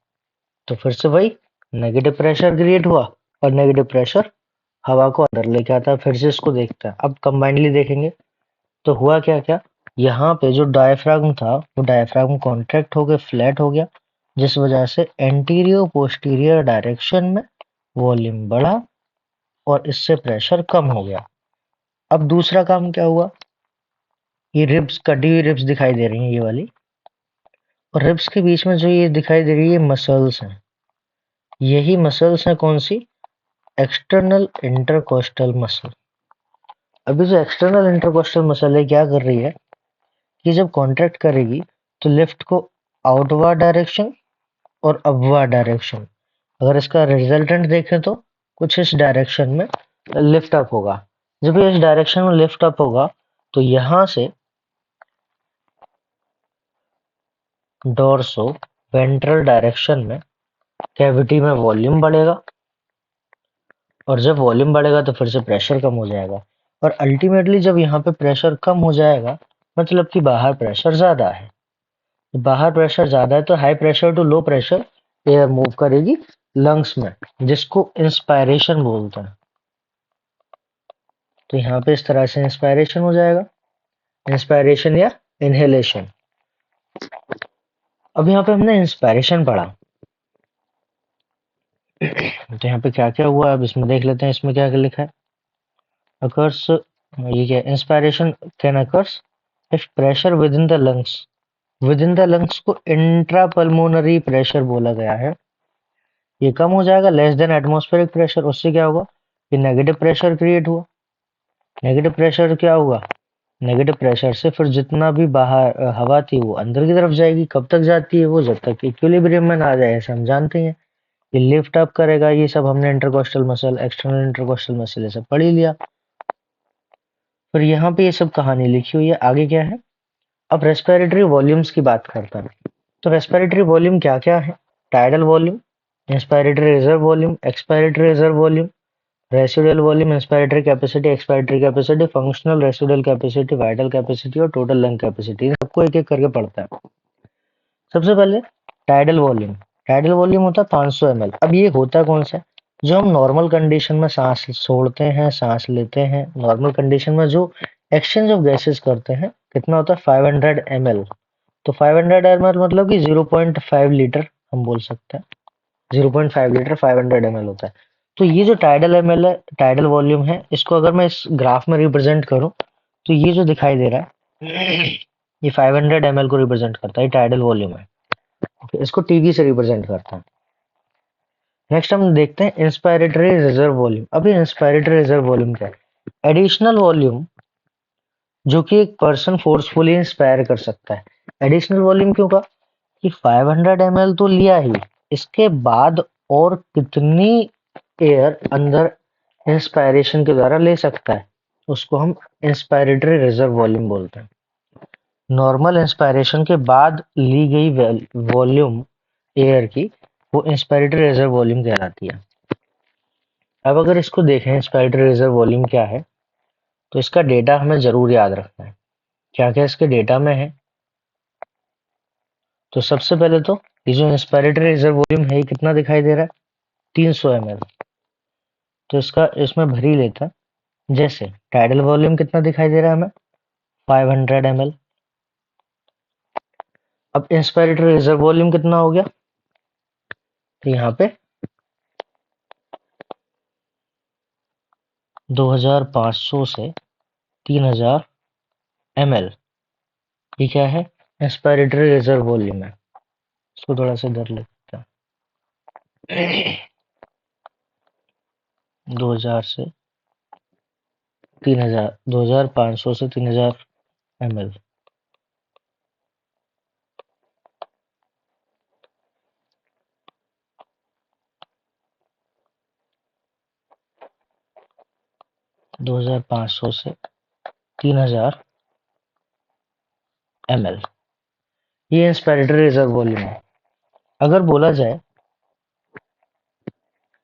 A: तो फिर से वही नेगेटिव प्रेशर क्रिएट हुआ, और नेगेटिव प्रेशर हवा को अंदर लेके आता है। फिर से इसको देखते हैं, अब कंबाइंडली देखेंगे। तो हुआ क्या क्या? यहाँ पे जो डायफ्रागम था वो डायफ्रागम कॉन्ट्रैक्ट हो गया, फ्लैट हो गया, जिस वजह से एंटीरियर पोस्टीरियर डायरेक्शन में वॉल्यूम बढ़ा और इससे प्रेशर कम हो गया। अब दूसरा काम क्या हुआ? ये रिब्स, कटी हुई रिब्स दिखाई दे रही हैं ये वाली, और रिब्स के बीच में जो ये दिखाई दे रही है मसल्स हैं। यही मसल्स हैं कौन सी? External intercostal muscle. अभी जो एक्सटर्नल इंटरकोस्टल मसल है क्या कर रही है कि जब कॉन्ट्रैक्ट करेगी तो लिफ्ट को आउटवर्ड डायरेक्शन और अपवर्ड डायरेक्शन, अगर इसका रिजल्टेंट देखें तो कुछ इस डायरेक्शन में लिफ्ट अप होगा। जब ये इस डायरेक्शन में लिफ्ट अप होगा तो यहां से डोर्सो वेंट्रल डायरेक्शन में कैविटी में वॉल्यूम बढ़ेगा, और जब वॉल्यूम बढ़ेगा तो फिर से प्रेशर कम हो जाएगा। और अल्टीमेटली जब यहाँ पे प्रेशर कम हो जाएगा, मतलब कि बाहर प्रेशर ज्यादा है, बाहर प्रेशर ज्यादा है तो high pressure to low pressure air move करेगी लंग्स में, जिसको इंस्पायरेशन बोलते हैं। तो यहाँ पे इस तरह से इंस्पायरेशन हो जाएगा, इंस्पायरेशन या इनहेलेशन। अब यहाँ पे हमने इंस्पायरेशन पढ़ा, तो यहाँ पे क्या क्या हुआ अब इसमें देख लेते हैं। इसमें क्या क्या लिखा है, अकर्स, ये क्या, inspiration can occurs if pressure with in the lungs, with in the lungs को इंट्रापल्मोनरी प्रेशर बोला गया है, ये कम हो जाएगा लेस देन एटमॉस्फेरिक प्रेशर। उससे क्या होगा कि नेगेटिव प्रेशर क्रिएट हुआ। नेगेटिव प्रेशर क्या हुआ, नेगेटिव प्रेशर से फिर जितना भी बाहर हवा थी वो अंदर की तरफ जाएगी। कब तक जाती है वो, जब तक इक्विलिब्रियम में ना आ जाए, ऐसे हम जानते हैं। ये लिफ्ट अप करेगा, ये सब हमने intercostal muscle, external intercostal muscle ये सब पढ़ ही लिया। फिर यहाँ पे ये सब कहानी लिखी हुई है, आगे क्या है। अब रेस्पिरेटरी वॉल्यूम्स की बात करता है। तो रेस्पिरेटरी वॉल्यूम क्या क्या है, tidal volume, inspiratory reserve volume, expiratory reserve volume, residual volume, inspiratory capacity, expiratory capacity, functional residual capacity, vital capacity और टोटल लंग कैपेसिटी। इन सबको एक एक करके पढ़ता है। सबसे पहले टाइडल वॉल्यूम। टाइडल वॉल्यूम होता है 500 ml। अब ये होता कौन सा है, जो हम नॉर्मल कंडीशन में सांस छोड़ते हैं, सांस लेते हैं, नॉर्मल कंडीशन में जो एक्सचेंज ऑफ गैसेस करते हैं, कितना होता है 500 ml। तो 500 ml मतलब कि 0.5 लीटर हम बोल सकते हैं। 0.5 लीटर 500 ml होता है। तो ये जो टाइडल ml है, टाइडल वॉल्यूम है, इसको अगर मैं इस ग्राफ में रिप्रेजेंट करूं तो ये जो दिखाई दे रहा है ये 500 ml को रिप्रेजेंट करता है, टाइडल वॉल्यूम है। इसको टीवी से रिप्रेजेंट करता है। नेक्स्ट हम देखते हैं इंस्पायरेटरी रिजर्व वॉल्यूम। अभी इंस्पायरेटरी रिजर्व वॉल्यूम क्या है, एडिशनल वॉल्यूम जो कि एक पर्सन फोर्सफुली इंस्पायर कर सकता है। एडिशनल वॉल्यूम क्यों का कि 500 ml तो लिया ही, इसके बाद और कितनी एयर अंदर इंस्पायरेशन के द्वारा ले सकता है, उसको हम इंस्पायरेटरी रिजर्व वॉल्यूम बोलते हैं। नॉर्मल इंस्पायरेशन के बाद ली गई वॉल्यूम एयर की, वो इंस्पायरेटरी रिजर्व वॉल्यूम कहलाती है। अब अगर इसको देखें इंस्पायरेटरी रिजर्व वॉल्यूम क्या है, तो इसका डेटा हमें जरूर याद रखना है। क्या क्या इसके डेटा में है, तो सबसे पहले तो ये जो इंस्पायरेटरी रिजर्व वॉल्यूम है, ये कितना दिखाई दे रहा है 300 ml। तो इसका इसमें भर ही लेता है। जैसे टाइडल वॉल्यूम कितना दिखाई दे रहा है हमें 500 ml। अब इंस्पायरेटरी रिजर्व वॉल्यूम कितना हो गया, तो यहाँ पे 2500 से 3000 ml, ये क्या है इंस्पायरेटरी रिजर्व वॉल्यूम है। इसको थोड़ा सा इधर लेते हैं 2000 से 3000, 2500 से 3000 ml। 2500 से 3000 ml, ये इंस्पायरेटरी रिजर्व वॉल्यूम है। अगर बोला जाए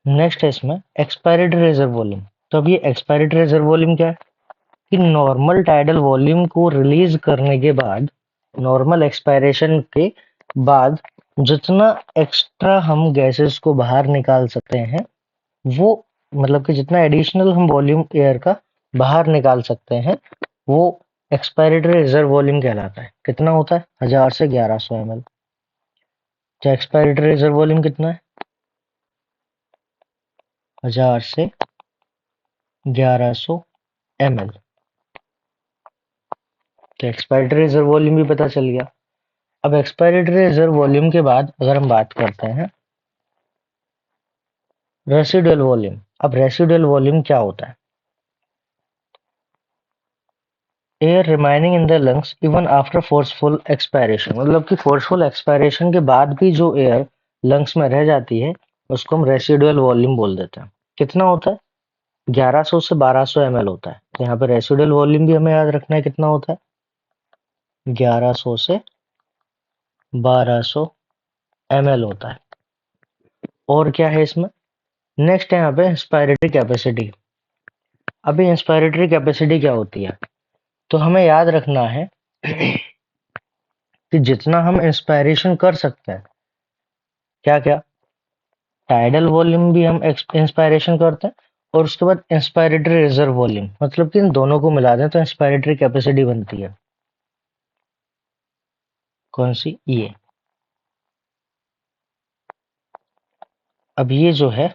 A: नेक्स्ट है इसमें एक्सपायरेटरी रिजर्व वॉल्यूम। तो अब ये एक्सपायरेटरी रिजर्व वॉल्यूम क्या है कि नॉर्मल टाइडल वॉल्यूम को रिलीज करने के बाद, नॉर्मल एक्सपायरेशन के बाद जितना एक्स्ट्रा हम गैसेस को बाहर निकाल सकते हैं, वो मतलब कि जितना एडिशनल हम वॉल्यूम एयर का बाहर निकाल सकते हैं, वो एक्सपायरेटरी रिजर्व वॉल्यूम कहलाता है। कितना होता है 1000 से 1100 ml। तो एक्सपायरेटरी रिजर्व वॉल्यूम कितना है 1000 से 1100 ml। तो एक्सपायरेटरी रिजर्व वॉल्यूम भी पता चल गया। अब एक्सपायरेटरी रिजर्व वॉल्यूम के बाद अगर हम बात करते हैं रेसिडुअल वॉल्यूम। अब रेसिडुअल वॉल्यूम क्या होता है, air remaining in the lungs even after forceful expiration, मतलब कि फोर्सफुल एक्सपायरेशन के बाद भी जो एयर लंग्स में रह जाती है, उसको हम रेसिडुअल वॉल्यूम बोल देते हैं। कितना होता है 1100 से 1200 ml होता है। तो यहाँ पे रेसिडुअल वॉल्यूम भी हमें याद रखना है, कितना होता है 1100 से 1200 ml होता है। और क्या है इसमें, नेक्स्ट है यहाँ पे इंस्पायरेटरी कैपेसिटी। अभी इंस्पायरेटरी कैपेसिटी क्या होती है, तो हमें याद रखना है कि जितना हम इंस्पायरेशन कर सकते हैं, क्या क्या, टाइडल वॉल्यूम भी हम इंस्पायरेशन करते हैं, और उसके बाद इंस्पायरेटरी रिजर्व वॉल्यूम, मतलब कि इन दोनों को मिला दें तो इंस्पायरेटरी कैपेसिटी बनती है। कौन सी? ये। अब ये जो है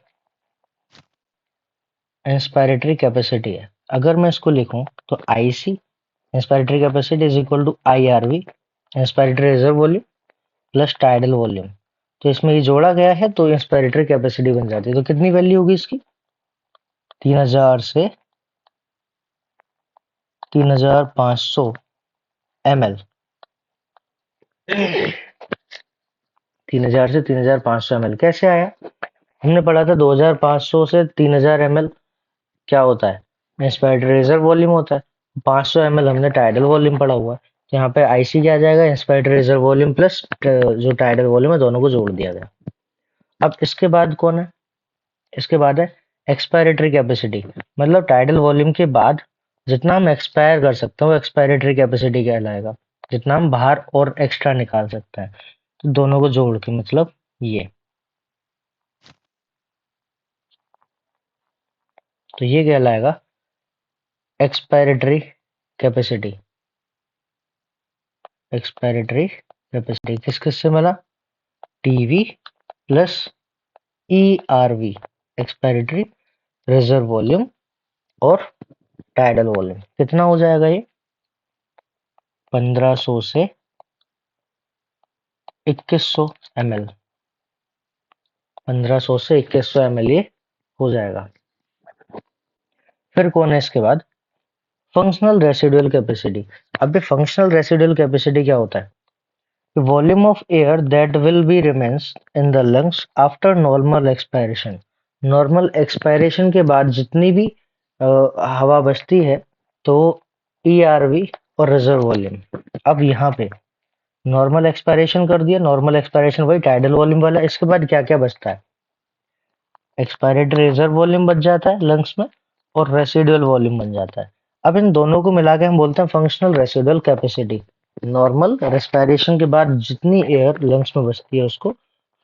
A: इंस्पायरेटरी कैपेसिटी है। अगर मैं इसको लिखूं तो IC inspiratory capacity is equal to IRV inspiratory reserve volume plus tidal volume. तो इसमें ये जोड़ा गया है तो इंस्पायरेटरी कैपेसिटी बन जाती है। तो कितनी वैल्यू होगी इसकी? 3000 से 3500 ml। 3000 से 3500 ml कैसे आया? हमने पढ़ा था 2500 से 3000 ml क्या होता है? इंस्पायरेटरी रिजर्व वॉल्यूम होता है। 500 ml हमने टाइडल वॉल्यूम पढ़ा हुआ है। तो यहाँ पे आईसी क्या आ जाएगा? इंस्पायरेटरी रिजर्व वॉल्यूम प्लस जो टाइडल वॉल्यूम है, दोनों को जोड़ दिया गया। अब इसके बाद कौन है? इसके बाद है एक्सपायरेटरी कैपेसिटी, मतलब टाइडल वॉल्यूम के बाद जितना हम एक्सपायर कर सकते हैं वो एक्सपायरेटरी कैपेसिटी कहलाएगा, जितना हम बाहर और एक्स्ट्रा निकाल सकते हैं। तो दोनों को जोड़ के मतलब ये, तो ये कहलाएगा एक्सपायरेटरी कैपेसिटी। एक्सपायरेटरी कैपेसिटी किस किस से मिला? TV plus ERV expiratory reserve volume और टाइडल वॉल्यूम। कितना हो जाएगा ये? 1500 से 2100 ml। 1500 से 2100 ml ये हो जाएगा। फिर कौन है इसके बाद? Functional residual capacity. अब ये फंक्शनल रेसिडुअल कैपेसिटी क्या होता है? Volume of air that will be remains in the lungs after normal expiration. Normal expiration के बाद जितनी भी हवा बचती है, तो ईआरवी और रिजर्व वॉल्यूम। अब यहाँ पे नॉर्मल एक्सपायरेशन कर दिया, नॉर्मल एक्सपायरेशन वही टाइडल वॉल्यूम वाला। इसके बाद क्या क्या बचता है? एक्सपायरेटरी रिजर्व वॉल्यूम बच जाता है लंग्स में, और रेसिडुअल वॉल्यूम बन जाता है। अब इन दोनों को मिला के हम बोलते हैं functional residual capacity. Normal respiration के बाद जितनी एयर लंग्स में बचती है उसको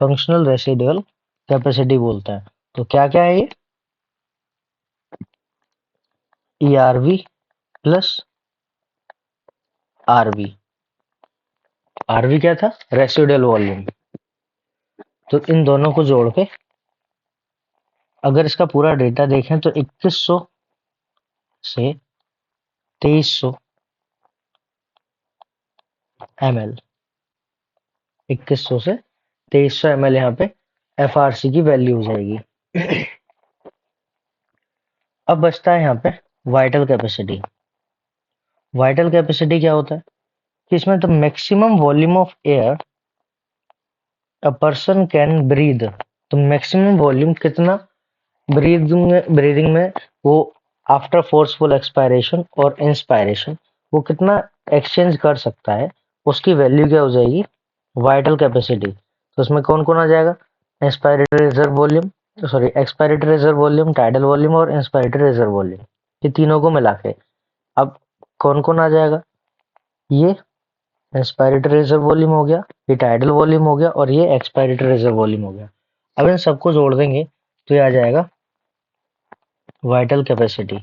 A: फंक्शनल रेसिडुअल कैपेसिटी बोलते हैं। तो क्या क्या है ये? ERV plus RV. आरवी क्या था? Residual volume. तो इन दोनों को जोड़ के अगर इसका पूरा डेटा देखें तो 2100 से 2300 ml, 2100 से 2300 ml यहाँ पे एफआरसी की वैल्यू हो जाएगी। अब बचता है यहाँ पे वाइटल कैपेसिटी। वाइटल कैपेसिटी क्या होता है कि इसमें the maximum volume of air a person can breathe. तो मैक्सिमम वॉल्यूम कितना ब्रीदिंग में वो आफ्टर फोर्सफुल एक्सपायरेशन और इंस्पायरेशन वो कितना एक्सचेंज कर सकता है, उसकी वैल्यू क्या हो जाएगी? Vital capacity. तो उसमें कौन कौन आ जाएगा? Inspiratory reserve volume, sorry expiratory reserve volume, tidal volume और इंस्पायरेटरी रिजर्व वॉल्यूम, ये तीनों को मिला के अब कौन कौन आ जाएगा? ये इंस्पायरेटरी रिजर्व वॉल्यूम हो गया, ये टाइडल वॉल्यूम हो गया, और ये एक्सपायरेटरी रिजर्व वॉल्यूम हो गया। अब इन सबको जोड़ देंगे तो ये आ जाएगा वाइटल कैपेसिटी।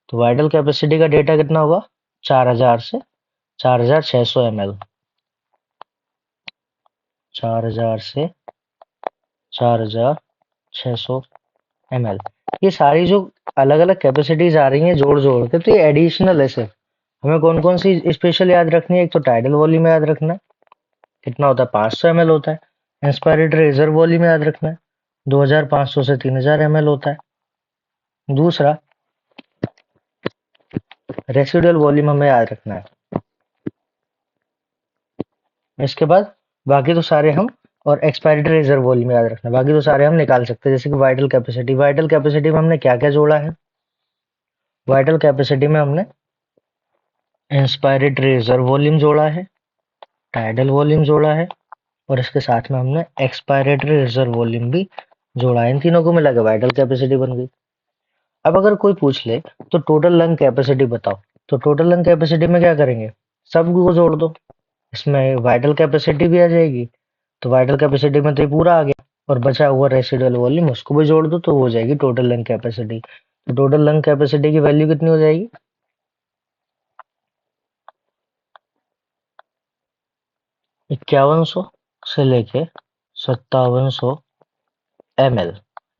A: तो वाइटल कैपेसिटी का डेटा कितना होगा? 4000 से 4600 ml। 4000 से 4600 ml। ये सारी जो अलग अलग कैपेसिटीज आ रही हैं जोड़ जोड़ के, तो ये एडिशनल है सिर्फ। हमें कौन कौन सी स्पेशल याद रखनी है? एक तो टाइडल वॉल्यूम याद रखना है, कितना होता है? 500 ml होता है। इंस्पायरेटरी रिजर्व वॉल्यूम याद रखना है, 2500 से 3000 ml होता है। दूसरा रेसिडुअल वॉल्यूम हमें याद रखना है। इसके बाद बाकी तो सारे हम, और एक्सपायरेटरी रिजर्व वॉल्यूम याद रखना है, बाकी तो सारे हम निकाल सकते हैं। जैसे कि वाइटल कैपेसिटी, वाइटल कैपेसिटी में हमने क्या क्या जोड़ा है? वाइटल कैपेसिटी में हमने इंस्पायरेटरी रिजर्व वॉल्यूम जोड़ा है, टाइडल वॉल्यूम जोड़ा है, और इसके साथ में हमने एक्सपायरेटरी रिजर्व वॉल्यूम भी जोड़ा है। इन तीनों को मिला के वाइटल कैपेसिटी बन गई। अब अगर कोई पूछ ले तो टोटल लंग कैपेसिटी बताओ, तो टोटल लंग कैपेसिटी में क्या करेंगे, सब को जोड़ दो, इसमें वाइटल कैपेसिटी भी आ जाएगी, तो वाइटल कैपेसिटी में तो ये पूरा आ गया, और बचा हुआ रेसिडुअल वॉल्यूम उसको भी जोड़ दो तो हो जाएगी टोटल लंग कैपेसिटी। तो टोटल लंग कैपेसिटी की वैल्यू कितनी हो जाएगी, 5100 से लेके 5700 ml,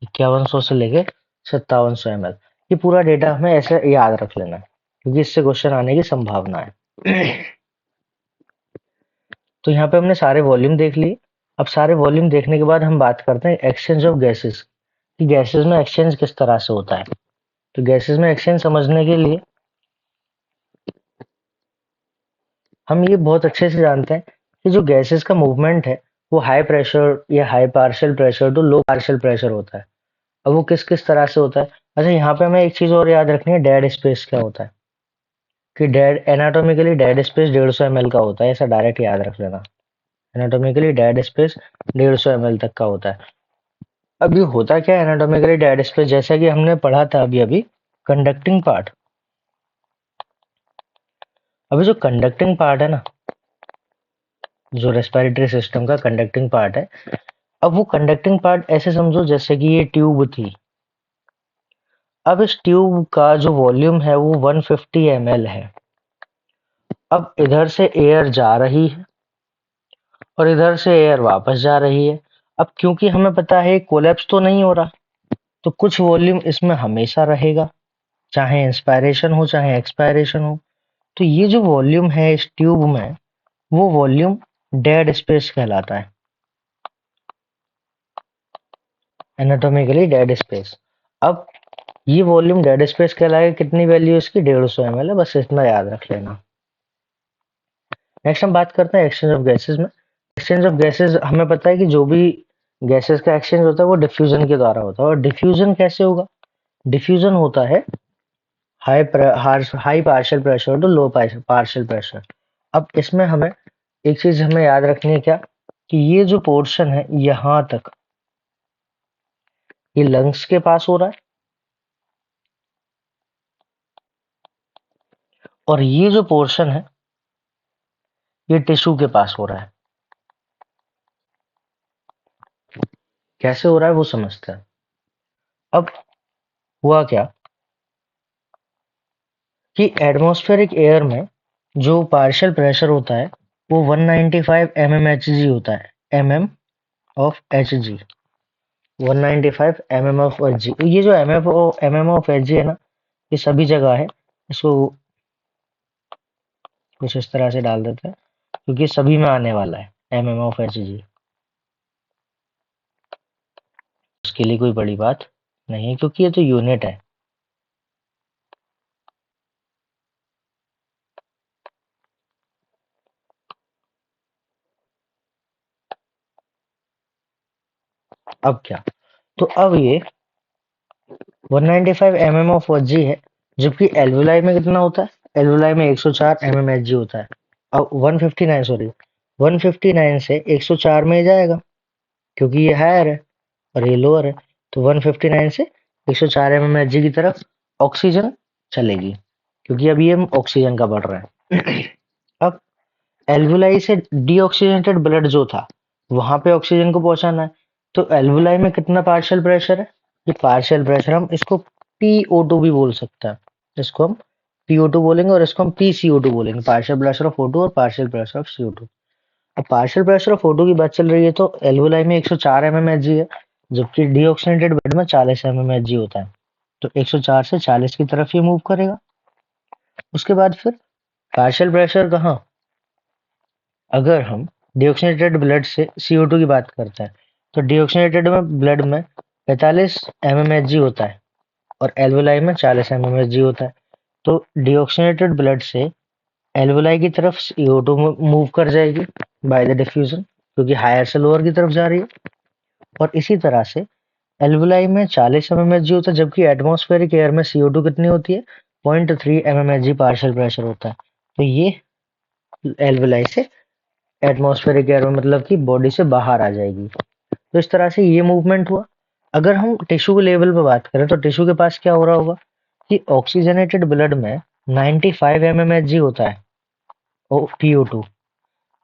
A: 5100 से लेके 5700 ml। ये पूरा डेटा हमें ऐसे याद रख लेना है क्योंकि इससे क्वेश्चन आने की संभावना है। तो यहाँ पे हमने सारे वॉल्यूम देख लिए। अब सारे वॉल्यूम देखने के बाद हम बात करते हैं एक्सचेंज ऑफ गैसेस, कि गैसेस में एक्सचेंज किस तरह से होता है। तो गैसेस में एक्सचेंज समझने के लिए हम ये बहुत अच्छे से जानते हैं कि जो गैसेस का मूवमेंट है वो हाई प्रेशर या high partial pressure to low partial pressure होता है। अब वो किस किस तरह से होता है, अच्छा यहाँ पे हमें एक चीज और याद रखनी है, डेड स्पेस क्या होता है, कि dead anatomically dead space 150 ml का होता है, ऐसा डायरेक्ट याद रख लेना। एनाटोमिकली डेड स्पेस 150 ml तक का होता है। अब ये होता क्या है एनाटोमिकली डेड स्पेस, जैसा कि हमने पढ़ा था अभी अभी कंडक्टिंग पार्ट। अभी जो कंडक्टिंग पार्ट है ना, जो रेस्पिरेटरी सिस्टम का कंडक्टिंग पार्ट है, अब वो कंडक्टिंग पार्ट ऐसे समझो जैसे कि ये ट्यूब थी। अब इस ट्यूब का जो वॉल्यूम है वो 150 ml है। अब इधर से एयर जा रही है और इधर से एयर वापस जा रही है। अब क्योंकि हमें पता है कोलैप्स तो नहीं हो रहा, तो कुछ वॉल्यूम इसमें हमेशा रहेगा, चाहे इंस्पायरेशन हो चाहे एक्सपायरेशन हो। तो ये जो वॉल्यूम है इस ट्यूब में, वो वॉल्यूम डेड स्पेस कहलाता है, एनाटॉमिकली डेड स्पेस। अब ये वॉल्यूम डेड स्पेस कहलाएगा, कितनी वैल्यू इसकी 150 ml है, बस इतना याद रख लेना। नेक्स्ट हम बात करते हैं एक्सचेंज ऑफ गैसेस में। एक्सचेंज ऑफ गैसेस हमें पता है कि जो भी गैसेस का एक्सचेंज होता है वो डिफ्यूजन के द्वारा होता है। और डिफ्यूजन कैसे होगा, डिफ्यूजन होता है high partial pressure to low partial pressure. अब इसमें हमें एक चीज हमें याद रखनी है क्या, कि ये जो पोर्शन है यहाँ तक ये लंग्स के पास हो रहा है, और ये जो पोर्शन है ये टिश्यू के पास हो रहा है। कैसे हो रहा है वो समझते हैं। अब हुआ क्या कि एटमॉस्फेरिक एयर में जो पार्शियल प्रेशर होता है वो 195 mmHg होता है, of H G 195 of H G. ये जो ऑफ एच जी है ना, ये सभी जगह है, इसको कुछ इस तरह से डाल देते हैं क्योंकि सभी में आने वाला है ऑफ एच जी, उसके लिए कोई बड़ी बात नहीं है क्योंकि ये तो यूनिट है। अब क्या, तो अब ये 195 ऑफ एच जी है, जबकि एल्वुलाई में कितना होता है, एल्वुलाई में 104 mmHg होता है। अब 159 सॉरी 159 से 104 में जाएगा क्योंकि ये हायर है और ये लोअर है, तो 159 से 104 mmHg की तरफ ऑक्सीजन चलेगी क्योंकि अभी ये ऑक्सीजन का बढ़ रहा है। अब एल्वुलाई से डीऑक्सीजनेटेड ब्लड जो था वहां पे ऑक्सीजन को पहुंचाना है, तो एल्वुलाई में कितना पार्शियल प्रेशर है, ये पार्शियल प्रेशर हम इसको PO2 भी बोल सकते हैं, इसको हम PO2 बोलेंगे और इसको हम PCO2 बोलेंगे, पार्शियल प्रेशर ऑफ O2 और पार्शियल प्रेशर ऑफ CO2। अब पार्शियल प्रेशर ऑफ O2 की बात चल रही है तो एल्वुलाई में 104 mmHg है, जबकि डीऑक्सीजनेटेड ब्लड में 40 mmHg होता है, तो 104 से 40 की तरफ ये मूव करेगा। उसके बाद फिर पार्शियल प्रेशर कहाँ, अगर हम डीऑक्सीजनेटेड ब्लड से CO2 की बात करते हैं तो डीऑक्सीजनेटेड में ब्लड में 45 mmHg होता है और एल्वुलाई में 40 mmHg होता है, तो डीऑक्सीजनेटेड ब्लड से एल्वुलाई की तरफ CO2 मूव कर जाएगी बाय द डिफ्यूजन क्योंकि हायर से लोअर की तरफ जा रही है। और इसी तरह से एल्वुलाई में 40 mmHg होता है, जबकि एटमॉस्फेरिक एयर में CO2 कितनी होती है, 0.3 mmHg पार्शियल प्रेशर होता है, तो ये एल्वुलाई से एटमॉस्फेरिक एयर में मतलब कि बॉडी से बाहर आ जाएगी। तो इस तरह से ये मूवमेंट हुआ। अगर हम टिश्यू के लेवल पे बात करें तो टिश्यू के पास क्या हो रहा होगा कि ऑक्सीजनेटेड ब्लड में 95 mmHg होता है PO2,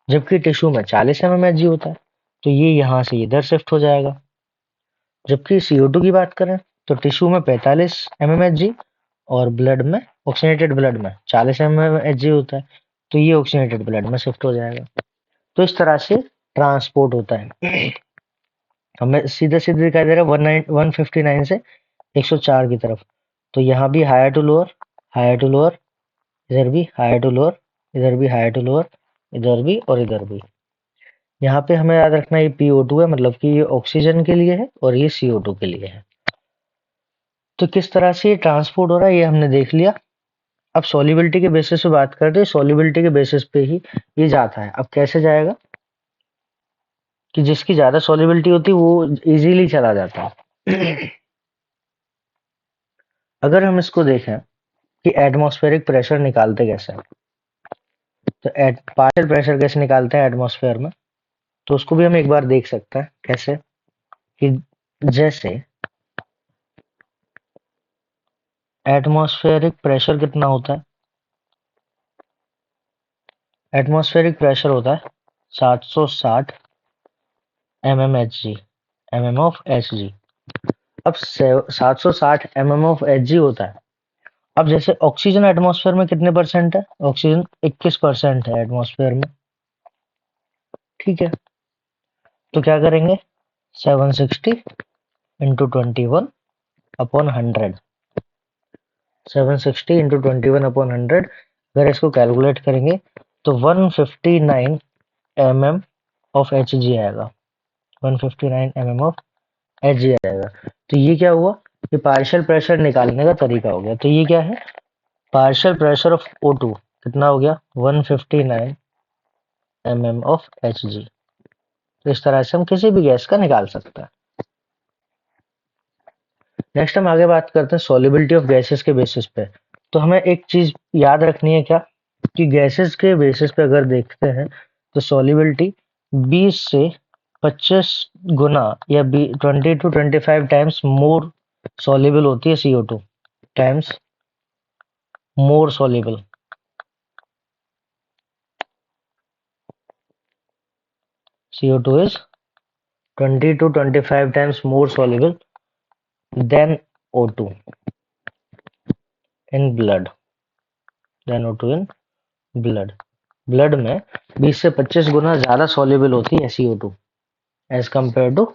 A: जबकि टिश्यू में 40 mmHg होता है। तो ये यहाँ से इधर शिफ्ट हो जाएगा। जबकि CO2 की बात करें तो टिश्यू में 45 mmHg और ब्लड में, ऑक्सीजनेटेड ब्लड में 40 mmHg होता है। तो ये ऑक्सीजनेटेड ब्लड में शिफ्ट हो जाएगा। तो इस तरह से ट्रांसपोर्ट होता है। हमें सीधे सीधे दिखाई दे रहा है 159 से 104 की तरफ। तो यहाँ भी higher to lower, higher to lower, इधर भी हायर टू लोअर, इधर भी हायर टू लोअर, इधर भी और इधर भी। यहाँ पे हमें याद रखना ये PO2 है, मतलब कि ये ऑक्सीजन के लिए है और ये CO2 के लिए है। तो किस तरह से ये ट्रांसपोर्ट हो रहा है ये हमने देख लिया। अब सॉल्युबिलिटी के बेसिस पे बात करते हैं। सॉल्युबिलिटी के बेसिस पे ही ये जाता है। अब कैसे जाएगा कि जिसकी ज्यादा सॉल्युबिलिटी होती है वो इजीली चला जाता है। अगर हम इसको देखें कि एटमॉस्फेरिक प्रेशर निकालते कैसे हैं, तो पार्शियल प्रेशर कैसे निकालते हैं एटमॉस्फेयर में, तो उसको भी हम एक बार देख सकते हैं। कैसे कि जैसे एटमॉस्फेरिक प्रेशर कितना होता है, एटमॉस्फेरिक प्रेशर होता है 760 mmHg, mm ऑफ Hg। अब 760 mm ऑफ Hg होता है। अब जैसे ऑक्सीजन एटमॉस्फेयर में कितने परसेंट है, ऑक्सीजन 21% है एटमॉस्फेयर में, ठीक है। तो क्या करेंगे, 760 इंटू 21 अपॉन 100, 760 इंटू 21 अपॉन 100, अगर इसको कैलकुलेट करेंगे तो 159 mm ऑफ Hg आएगा, 159 mm ऑफ Hg आएगा। तो ये क्या हुआ, ये पार्शियल प्रेशर निकालने का तरीका हो गया। तो ये क्या है, पार्शियल प्रेशर ऑफ O2 कितना हो गया, 159 mm ऑफ Hg। तो इस तरह से हम किसी भी गैस का निकाल सकते हैं। नेक्स्ट हम आगे बात करते हैं सॉल्युबिलिटी ऑफ गैसेस के बेसिस पे। तो हमें एक चीज याद रखनी है क्या, कि गैसेस के बेसिस पे अगर देखते हैं तो सॉल्युबिलिटी 20 से 25 गुना या 20 to 25 टाइम्स मोर सॉल्युबल होती है CO2 times more soluble. CO2 is 20 to 25 times more soluble than O2 in blood, than O2 in blood। Blood में 20 से 25 गुना ज्यादा सॉल्युबल होती है CO2 as compare to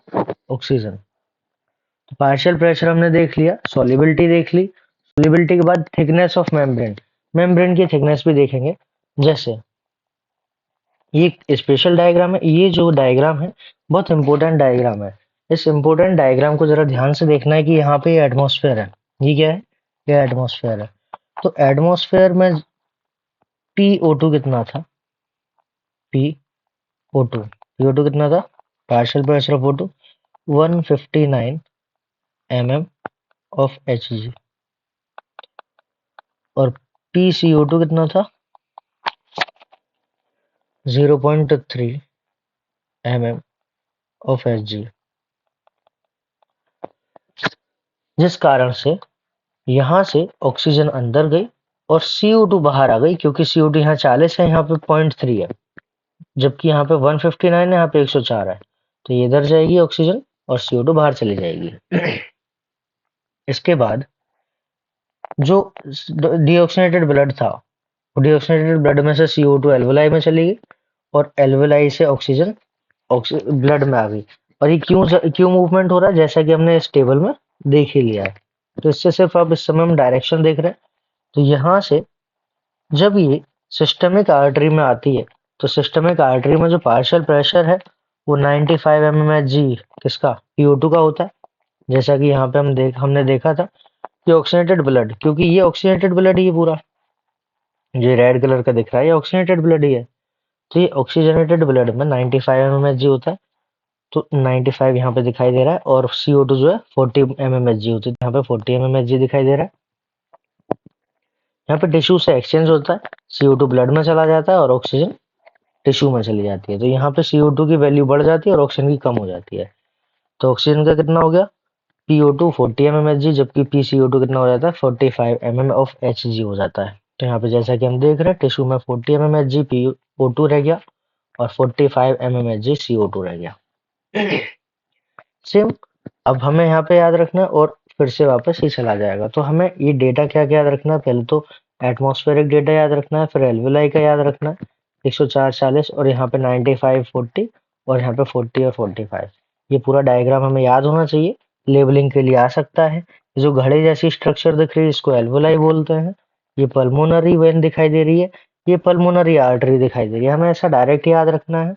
A: oxygen. तो पार्शियल प्रेशर हमने देख लिया, सॉल्युबिलिटी देख ली। सॉल्युबिलिटी के बाद थिकनेस ऑफ मेम्ब्रेन, मेम्ब्रेन की थिकनेस भी देखेंगे। जैसे ये स्पेशल डायग्राम है, ये जो डायग्राम है बहुत इंपॉर्टेंट डायग्राम है। इस इंपॉर्टेंट डायग्राम को जरा ध्यान से देखना है कि यहाँ पे एटमॉस्फेयर है, ये क्या है, ये एटमॉस्फेयर है। तो एटमॉस्फेयर में PO2 कितना था, PO2 कितना था, partial pressure of O2 159 mm of Hg, और PCO2 कितना था 0.3 mm ऑफ Hg। जिस कारण से यहाँ से ऑक्सीजन अंदर गई और CO2 बाहर आ गई, क्योंकि CO2 यहाँ 40 है, यहाँ पे 0.3 है, जबकि यहाँ पे 159 है, यहाँ पे 104 है। तो ये इधर जाएगी ऑक्सीजन और CO2 बाहर चली जाएगी। इसके बाद जो डीऑक्सीनेटेड ब्लड था, डीऑक्सीनेटेड ब्लड में से CO2 एल्वेलाई में चली गई और एल्वेलाई से ऑक्सीजन ब्लड में आ गई। और ये क्यों मूवमेंट हो रहा है, जैसा कि हमने इस टेबल में देख ही लिया है। तो इससे सिर्फ अब इस समय हम डायरेक्शन देख रहे हैं। तो यहाँ से जब ये सिस्टमिक आर्टरी में आती है, तो सिस्टमिक आर्टरी में जो पार्शियल प्रेशर है वो 95 mmHg किसका, PO2 का होता है। जैसा कि यहाँ पे हमने देखा था कि ऑक्सीजनेटेड ब्लड, क्योंकि ये ऑक्सीजनेटेड ब्लड ही है पूरा, जो रेड कलर का दिख रहा है ये ऑक्सीजनेटेड ब्लड ही है। तो ये ऑक्सीजनेटेड ब्लड में 95 mmHg होता है। तो 95 यहाँ पे दिखाई दे रहा है, और CO2 जो है 40 mmHg होती है, यहाँ पे 40 mmHg दिखाई दे रहा है। यहाँ पे टिश्यू से एक्सचेंज होता है, CO2 ब्लड में चला जाता है और ऑक्सीजन टिश्यू में चली जाती है। तो यहाँ पे CO2 की वैल्यू बढ़ जाती है और ऑक्सीजन की कम हो जाती है। तो ऑक्सीजन का कितना हो गया PO2 40 mmHg, जबकि PCO2 कितना हो जाता है 45 mm ऑफ Hg हो जाता है। तो यहाँ पे जैसा कि हम देख रहे हैं टिश्यू में 40 mmHg PO2 रह गया और 45 mmHg CO2 रह गया। सेम अब हमें यहाँ पे याद रखना है और फिर से वापस ही चला जाएगा। तो हमें ये डेटा क्या क्या याद रखना है, पहले तो एटमॉस्फेरिक डेटा याद रखना है, फिर एल्वेलाई का याद रखना है 104 40 और यहाँ पे 95 40 और यहाँ पे 40 और 45। ये पूरा डायग्राम हमें याद होना चाहिए, लेबलिंग के लिए आ सकता है। जो घड़े जैसी स्ट्रक्चर दिख रही है इसको एल्वेलाई बोलते हैं। ये पल्मोनरी वेन दिखाई दे रही है, ये पल्मोनरी आर्टरी दिखाई दे रही है। हमें ऐसा डायरेक्ट याद रखना है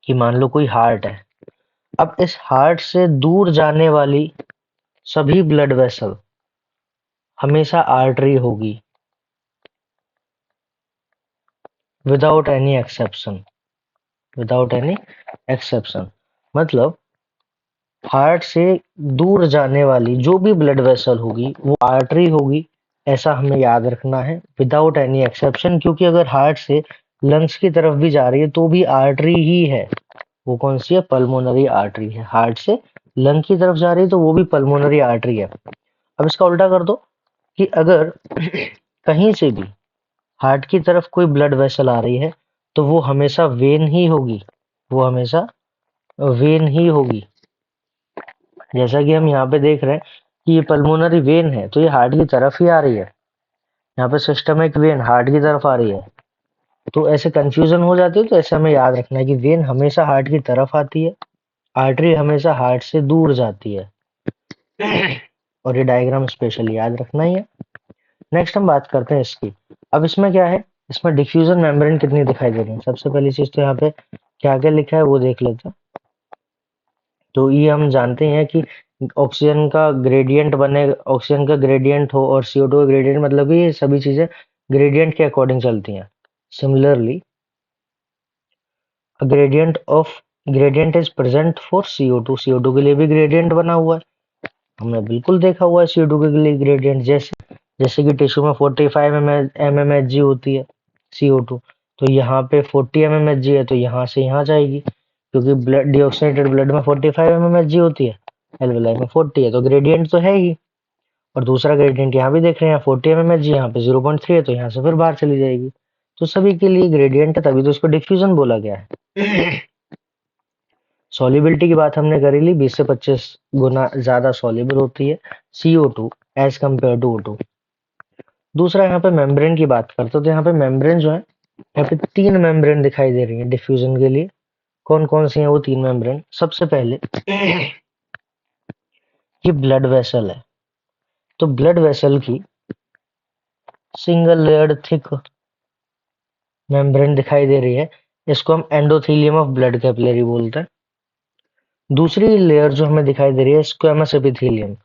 A: कि मान लो कोई हार्ट है, अब इस हार्ट से दूर जाने वाली सभी ब्लड वेसल हमेशा आर्टरी होगी, without any exception. Without any exception मतलब हार्ट से दूर जाने वाली जो भी ब्लड वेसल होगी वो आर्टरी होगी, ऐसा हमें याद रखना है विदाउट एनी एक्सेप्शन। क्योंकि अगर हार्ट से लंग्स की तरफ भी जा रही है तो भी आर्टरी ही है। वो कौन सी है? पल्मोनरी आर्टरी है। हार्ट से लंग की तरफ जा रही है तो वो भी पल्मोनरी आर्टरी है। अब इसका उल्टा कर दो कि अगर कहीं से भी हार्ट की तरफ कोई ब्लड वेसल आ रही है तो वो हमेशा वेन ही होगी, वो हमेशा वेन ही होगी। जैसा कि हम यहाँ पे देख रहे हैं कि ये पल्मोनरी वेन है तो ये हार्ट की तरफ ही आ रही है। यहाँ पे सिस्टमिक वेन हार्ट की तरफ आ रही है, तो ऐसे कंफ्यूजन हो जाती है। तो ऐसे हमें याद रखना है कि वेन हमेशा हार्ट की तरफ आती है, आर्टरी हमेशा हार्ट से दूर जाती है। और ये डायग्राम स्पेशली याद रखना ही है। नेक्स्ट हम बात करते हैं इसकी। अब इसमें क्या है, इसमें डिफ्यूजन मेम्ब्रेन कितनी दिखाई दे रही है। सबसे पहली चीज तो यहाँ पे क्या क्या लिखा है वो देख लेते हैं। तो ये हम जानते हैं कि ऑक्सीजन का ग्रेडियंट बने, ऑक्सीजन का ग्रेडियंट हो और CO2 का ग्रेडियंट, मतलब कि ये सभी चीजें ग्रेडियंट के अकॉर्डिंग चलती हैं। Similarly gradient is present for CO2। CO2 के लिए भी ग्रेडियंट बना हुआ है, हमने बिल्कुल देखा हुआ है CO2 के लिए ग्रेडियंट। जैसे जैसे कि टिश्यू में 45 mmHg होती है CO2, तो यहाँ पे 40 mmHg है तो यहाँ से यहाँ जाएगी, क्योंकि ब्लड डीऑक्सीनेटेड ब्लड में 45 mmHg होती है, एल्वेलाई में 40 है, तो ग्रेडियंट तो है ही। और दूसरा ग्रेडियंट यहाँ भी देख रहे हैं 40 mmHg, यहाँ पे 0.3 है तो यहाँ से फिर बाहर चली जाएगी। तो सभी के लिए ग्रेडियंट है, तभी तो इसको डिफ्यूजन बोला गया है। सॉल्युबिलिटी की बात हमने करी ली, 20 से 25 गुना ज्यादा सॉल्युबल होती है CO2 as compare to O2। दूसरा यहाँ पे मेम्ब्रेन की बात करते हो तो यहाँ पे मेम्ब्रेन जो है, यहाँ पे 3 मेम्ब्रेन दिखाई दे रही है डिफ्यूजन के लिए। कौन कौन सी है वो 3 मेम्ब्रेन? सबसे पहले ये ब्लड वेसल है, तो ब्लड वेसल की सिंगल लेयर्ड थिक मेम्ब्रेन दिखाई दे रही है, इसको हम एंडोथेलियम ऑफ ब्लड कैपिलरी बोलते हैं। दूसरी लेयर जो हमें दिखाई दे रही है स्क्वेमस एपिथेलियम,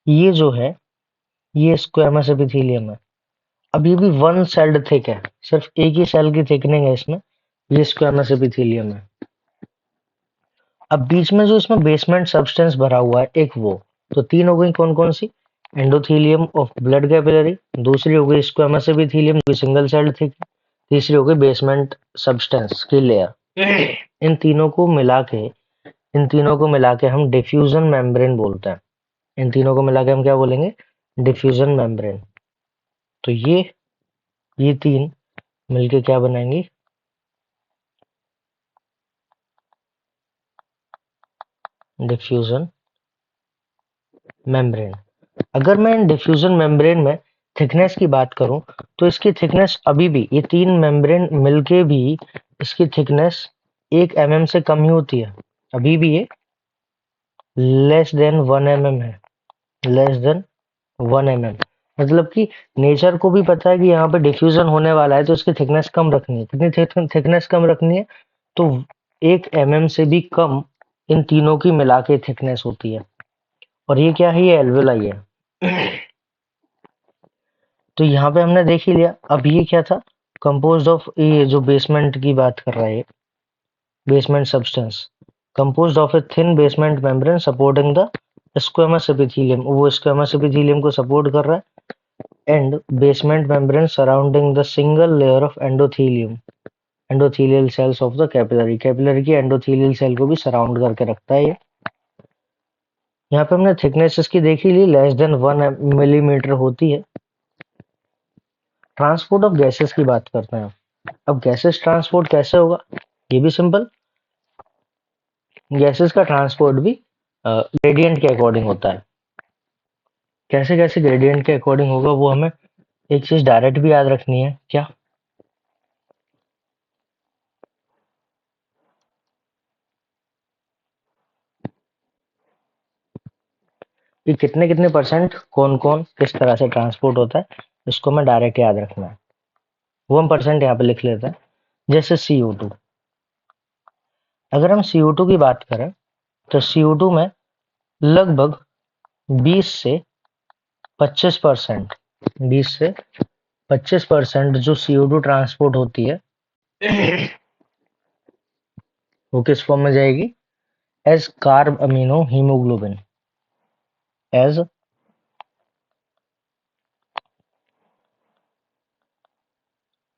A: ये जो है ये स्क्वेमस एपिथेलियम है। अब ये भी वन सेल्ड थिक है, सिर्फ एक ही सेल की थिकनिंग है इसमें, ये स्क्वेमस एपिथेलियम है। अब बीच में जो इसमें बेसमेंट सब्सटेंस भरा हुआ है एक वो, तो 3 हो गई कौन कौन सी? एंडोथेलियम ऑफ ब्लड कैपिलरी, दूसरी हो गई स्क्वेमस एपिथेलियम जो सिंगल सेल्ड थिक, तीसरी हो गई बेसमेंट सब्सटेंस की लेयर। इन तीनों को मिला के हम डिफ्यूजन मेम्ब्रेन बोलते हैं। इन तीनों को मिला के हम क्या बोलेंगे? Diffusion membrane. तो ये तीन मिलके क्या बनाएंगी? Diffusion membrane. अगर मैं इन डिफ्यूजन मेम्ब्रेन में थिकनेस की बात करूं तो इसकी थिकनेस अभी भी, ये 3 मेम्ब्रेन मिलके भी इसकी थिकनेस 1 mm से कम ही होती है। अभी भी ये लेस देन 1 mm है, लेस देन 1 mm। मतलब कि नेचर को भी पता है कि यहाँ पे डिफ्यूजन होने वाला है तो इसकी थिकनेस कम रखनी है। कितनी थिकनेस कम रखनी है? तो 1 mm से भी कम इन तीनों की मिला के थिकनेस होती है। और ये क्या है? ये एल्वेलाई है। तो यहाँ पे हमने देख ही लिया। अब ये क्या था? कंपोज्ड ऑफ, ये जो बेसमेंट की बात कर रहा है, basement substance composed of a thin basement membrane supporting the squamous epithelium, वो स्क्वेमस एपिथेलियम को सपोर्ट कर रहा है। And basement membrane surrounding the single layer of endothelium, endothelial cells of the capillary, capillary की एंडोथेलियल सेल को भी सराउंड करके रखता है ये। यहाँ पे हमने थिकनेस इसकी देखी ली, लेस देन 1 मिलीमीटर होती है। ट्रांसपोर्ट ऑफ गैसेस की बात करते हैं। अब गैसेस ट्रांसपोर्ट कैसे होगा, ये भी सिंपल। गैसेस का ट्रांसपोर्ट भी ग्रेडियंट के अकॉर्डिंग होता है। कैसे कैसे ग्रेडियंट के अकॉर्डिंग होगा, वो हमें एक चीज डायरेक्ट भी याद रखनी है। क्या? कि कितने कितने परसेंट कौन कौन किस तरह से ट्रांसपोर्ट होता है, इसको हमें डायरेक्ट याद रखना है। वो हम परसेंट यहाँ पे लिख लेते हैं। जैसे CO2, अगर हम CO2 की बात करें तो CO2 में लगभग 20 से 25%, 20 से 25% जो CO2 ट्रांसपोर्ट होती है वो किस फॉर्म में जाएगी? As carbaminohaemoglobin. As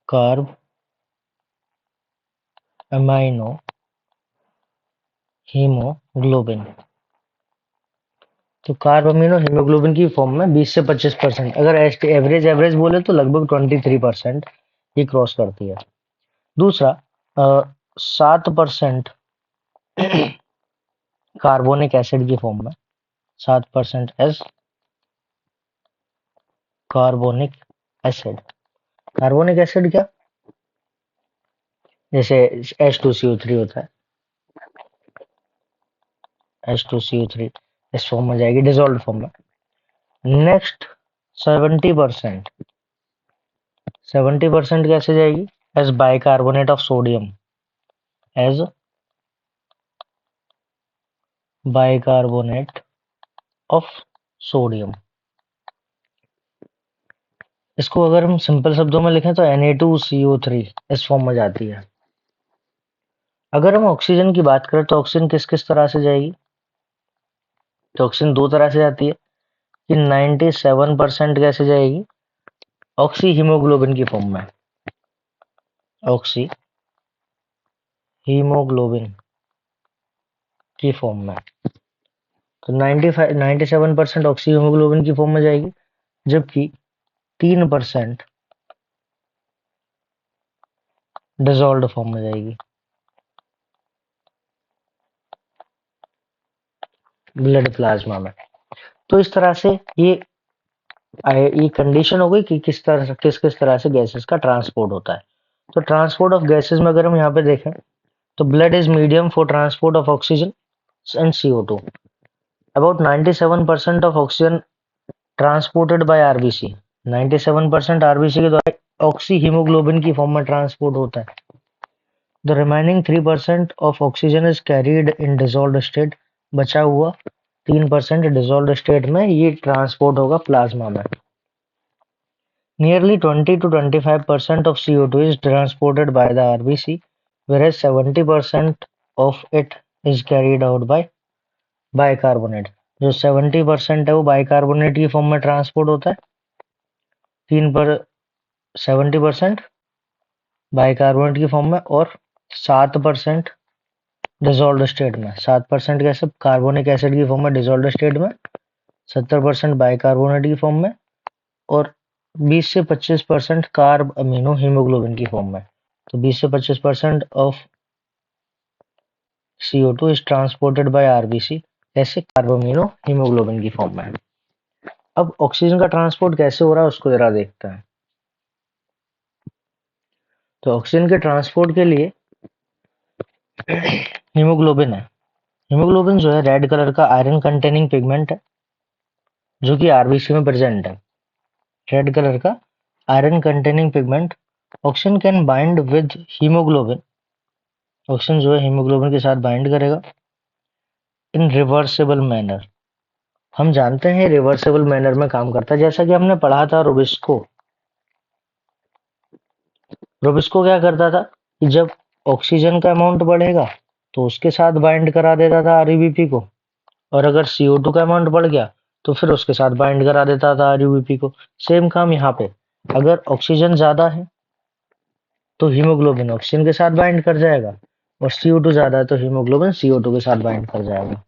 A: carbaminohaemoglobin. तो कार्ब अमीनो हीमोग्लोबिन की फॉर्म में 20 से 25%, अगर एवरेज एवरेज बोले तो लगभग 23% ये क्रॉस करती है। दूसरा 7% कार्बोनिक एसिड की फॉर्म में, 7% as carbonic acid. Carbonic acid क्या? जैसे H2CO3 होता है, H2CO3 इस फॉर्म में जाएगी, डिजोल्व फॉर्म में। नेक्स्ट 70%, 70% कैसे जाएगी? As bicarbonate of sodium. As bicarbonate of sodium. इसको अगर हम सिंपल शब्दों में लिखें तो Na2CO3 इस फॉर्म में जाती है। अगर हम ऑक्सीजन की बात करें तो ऑक्सीजन किस किस तरह से जाएगी? तो ऑक्सीजन दो तरह से जाती है कि 97% कैसे जाएगी? ऑक्सी हीमोग्लोबिन की फॉर्म में, ऑक्सी हीमोग्लोबिन की फॉर्म में। तो 97% ऑक्सी हीमोग्लोबिन की फॉर्म में जाएगी, जबकि 3% डिजोल्व्ड फॉर्म में जाएगी, ब्लड प्लाज्मा में। तो इस तरह से ये कंडीशन हो गई कि किस तरह से किस किस तरह से गैसेस का ट्रांसपोर्ट होता है। तो ट्रांसपोर्ट ऑफ गैसेस में अगर हम यहाँ पे देखें तो blood is medium for transport of oxygen and CO2। About 97% of oxygen transported by RBC. 97% RBC के द्वारा ऑक्सी हीमोग्लोबिन की फॉर्म में ट्रांसपोर्ट होता है। The remaining 3% of oxygen is carried in dissolved state. बचा हुआ 3% डिजोल्व्ड स्टेट में ये ट्रांसपोर्ट होगा प्लाज्मा में। Nearly 20 to 25% of CO2 is transported by the RBC, whereas 70% of it is carried out by bicarbonate. जो 70% है वो बाइकार्बोनेट की फॉर्म में ट्रांसपोर्ट होता है, 70% बाइकार्बोनेट की फॉर्म में, और 7% डिजोल्व्ड स्टेट में। 7% कैसे? कार्बोनिक एसिड की फॉर्म में डिजोल्व्ड स्टेट में, 70% बाइकार्बोनेट की फॉर्म में, और 20 से 25% कार्ब अमीनो हीमोग्लोबिन की फॉर्म में। तो 20 से 25% of CO2 is transported by RBC, ऐसे कार्ब अमीनो हीमोग्लोबिन की फॉर्म में। अब ऑक्सीजन का ट्रांसपोर्ट कैसे हो रहा है उसको जरा देखते हैं। तो ऑक्सीजन के ट्रांसपोर्ट के लिए हीमोग्लोबिन है। हीमोग्लोबिन जो है रेड कलर का आयरन कंटेनिंग पिगमेंट है, जो कि आरबीसी में प्रेजेंट है। रेड कलर का iron containing pigment. Oxygen can bind with haemoglobin. Oxygen जो है हीमोग्लोबिन के साथ बाइंड करेगा इन रिवर्सेबल मैनर। हम जानते हैं रिवर्सेबल मैनर में काम करता है, जैसा कि हमने पढ़ा था रोबिस्को। रोबिस्को क्या करता था कि जब ऑक्सीजन का अमाउंट बढ़ेगा तो उसके साथ बाइंड करा देता था आरयूबीपी को, और अगर CO2 का अमाउंट बढ़ गया तो फिर उसके साथ बाइंड करा देता था आरयूबीपी को। सेम काम यहाँ पे, अगर ऑक्सीजन ज्यादा है तो हीमोग्लोबिन ऑक्सीजन के साथ बाइंड कर जाएगा, और CO2 ज्यादा है तो हीमोग्लोबिन CO2 के साथ बाइंड कर जाएगा।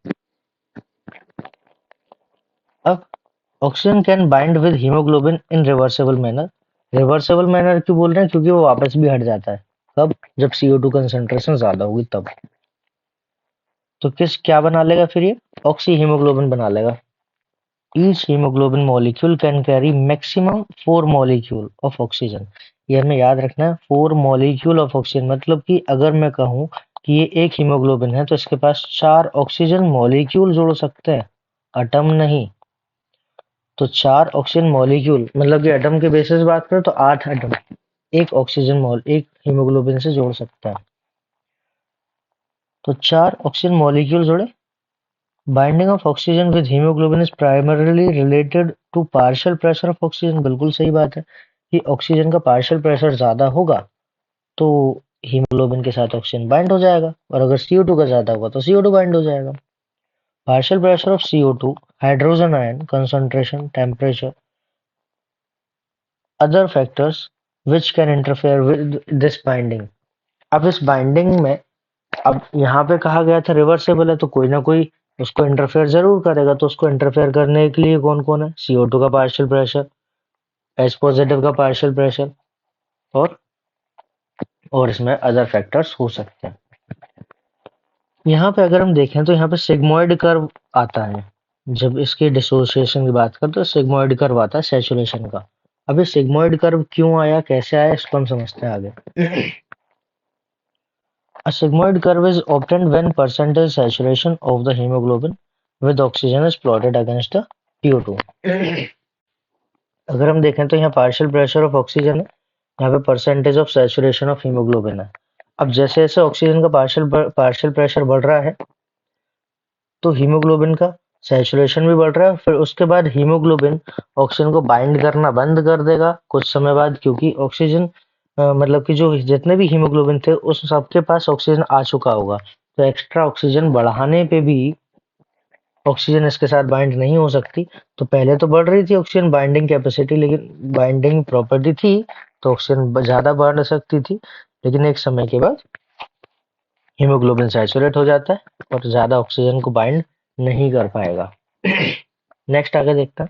A: अब oxygen can bind with haemoglobin in reversible manner. Reversible manner क्यों बोल रहे हैं? क्योंकि वो वापस भी हट जाता है। कब? जब CO2 कंसंट्रेशन ज्यादा होगी तब। तो किस क्या बना लेगा फिर ये? ऑक्सी हीमोग्लोबिन बना लेगा। Each haemoglobin molecule can carry maximum 4 molecule of oxygen. ये हमें याद रखना है, 4 मॉलिक्यूल ऑफ ऑक्सीजन, मतलब कि अगर मैं कहूँ कि ये एक हीमोग्लोबिन है तो इसके पास 4 ऑक्सीजन मॉलिक्यूल जोड़ सकते हैं, एटम नहीं। तो 4 ऑक्सीजन मॉलिक्यूल मतलब कि एटम के बेसिस बात करें तो 8 एटम एक हीमोग्लोबिन से जोड़ सकता है। तो 4 ऑक्सीजन मॉलिक्यूल जोड़े। Binding of oxygen with haemoglobin is primarily related to partial pressure of oxygen. बिल्कुल सही बात है कि ऑक्सीजन का पार्शियल प्रेशर ज्यादा होगा तो हीमोग्लोबिन के साथ ऑक्सीजन बाइंड हो जाएगा, और अगर CO2 का ज्यादा होगा तो CO2 बाइंड हो जाएगा। Partial pressure of CO2, hydrogen ion concentration, temperature, other factors which can interfere with this binding. अब इस बाइंडिंग में, अब यहाँ पे कहा गया था रिवर्सेबल है तो कोई ना कोई उसको इंटरफेयर जरूर करेगा। तो उसको इंटरफेयर करने के लिए कौन कौन है? CO2 का पार्शियल प्रेशर, H पॉजिटिव का पार्शियल प्रेशर, और इसमें अदर फैक्टर्स हो सकते हैं। यहाँ पे अगर हम देखें तो यहाँ पे सिग्मोइड कर्व आता है। जब इसके डिसोसिएशन की बात करें तो सिग्मोइड कर्व आता है सैचुरेशन का। अब ये सिग्मोइड कर्व क्यों आया, कैसे आया, इसको हम समझते हैं आगे। A sigmoid curve is obtained when percentage saturation of the hemoglobin with oxygen is plotted against the CO2. अगर हम देखें तो यहाँ पार्शियल प्रेशर ऑफ ऑक्सीजन है, यहाँ पे percentage of saturation of haemoglobin है। अब जैसे जैसे ऑक्सीजन का पार्शियल प्रेशर बढ़ रहा है तो हीमोग्लोबिन का सैचुरेशन भी बढ़ रहा है। फिर उसके बाद हीमोग्लोबिन ऑक्सीजन को बाइंड करना बंद कर देगा कुछ समय बाद, क्योंकि ऑक्सीजन मतलब कि जो जितने भी हीमोग्लोबिन थे उस सबके पास ऑक्सीजन आ चुका होगा। तो एक्स्ट्रा ऑक्सीजन बढ़ाने पे भी ऑक्सीजन इसके साथ बाइंड नहीं हो सकती। तो पहले तो बढ़ रही थी ऑक्सीजन बाइंडिंग कैपेसिटी, लेकिन बाइंडिंग प्रॉपर्टी थी तो ऑक्सीजन ज्यादा बढ़ सकती थी, लेकिन एक समय के बाद हीमोग्लोबिन सैचुरेट हो जाता है और ज्यादा ऑक्सीजन को बाइंड नहीं कर पाएगा। नेक्स्ट आगे देखते हैं।